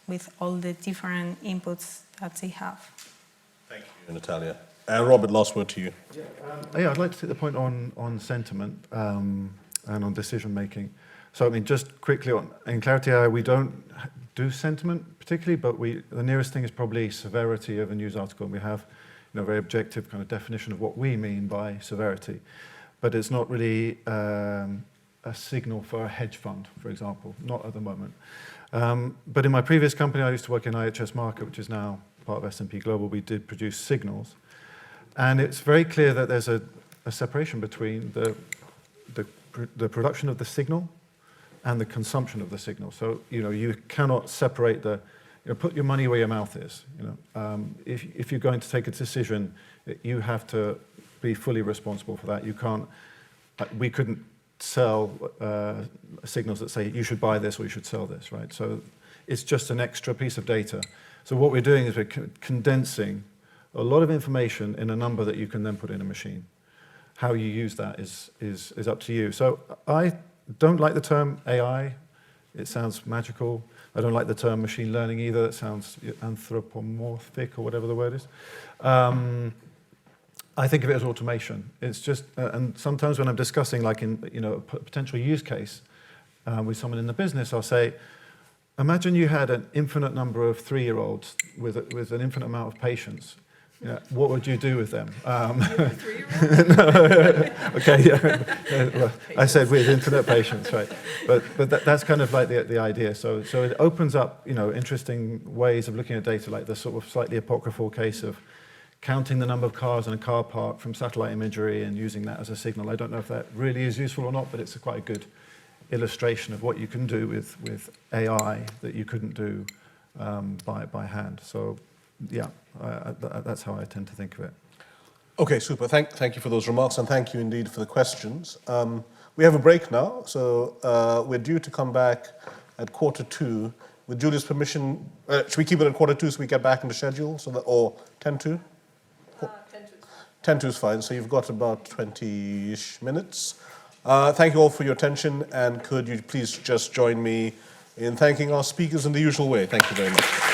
with all the different inputs that they have. Thank you, Natalia. Robert, last word to you. Yeah, I'd like to take the point on sentiment and on decision making. So, I mean, just quickly in Clarity AI, we don't do sentiment particularly, but the nearest thing is probably severity of a news article. And we have, a very objective kind of definition of what we mean by severity. But it's not really a signal for a hedge fund, for example, not at the moment. But in my previous company, I used to work in IHS Markit, which is now part of S&P Global. We did produce signals. And it's very clear that there's a separation between the production of the signal and the consumption of the signal. So, you cannot separate put your money where your mouth is. If you're going to take a decision, you have to be fully responsible for that. You can't, we couldn't sell signals that say you should buy this or you should sell this, right? So it's just an extra piece of data. So what we're doing is we're condensing a lot of information in a number that you can then put in a machine. How you use that is up to you. So I don't like the term AI. It sounds magical. I don't like the term machine learning either. It sounds anthropomorphic or whatever the word is. I think of it as automation. It's just, and sometimes when I'm discussing, like in a potential use case with someone in the business, I'll say, imagine you had an infinite number of 3-year-olds with an infinite amount of patience. What would you do with them? Okay, well, I said with infinite patience, right? But that's kind of like the idea. So it opens up, interesting ways of looking at data, like the sort of slightly apocryphal case of counting the number of cars in a car park from satellite imagery and using that as a signal. I don't know if that really is useful or not, but it's quite a good illustration of what you can do with AI that you couldn't do by hand. So, yeah, that's how I tend to think of it. Okay, super. Thank you for those remarks, and thank you indeed for the questions. We have a break now, so we're due to come back at 2:45. With Julia's permission, should we keep it at 2:45 so we get back into schedule, or 10:02? 10:02 is fine, so you've got about 20-ish minutes. Thank you all for your attention, and could you please just join me in thanking our speakers in the usual way. Thank you very much.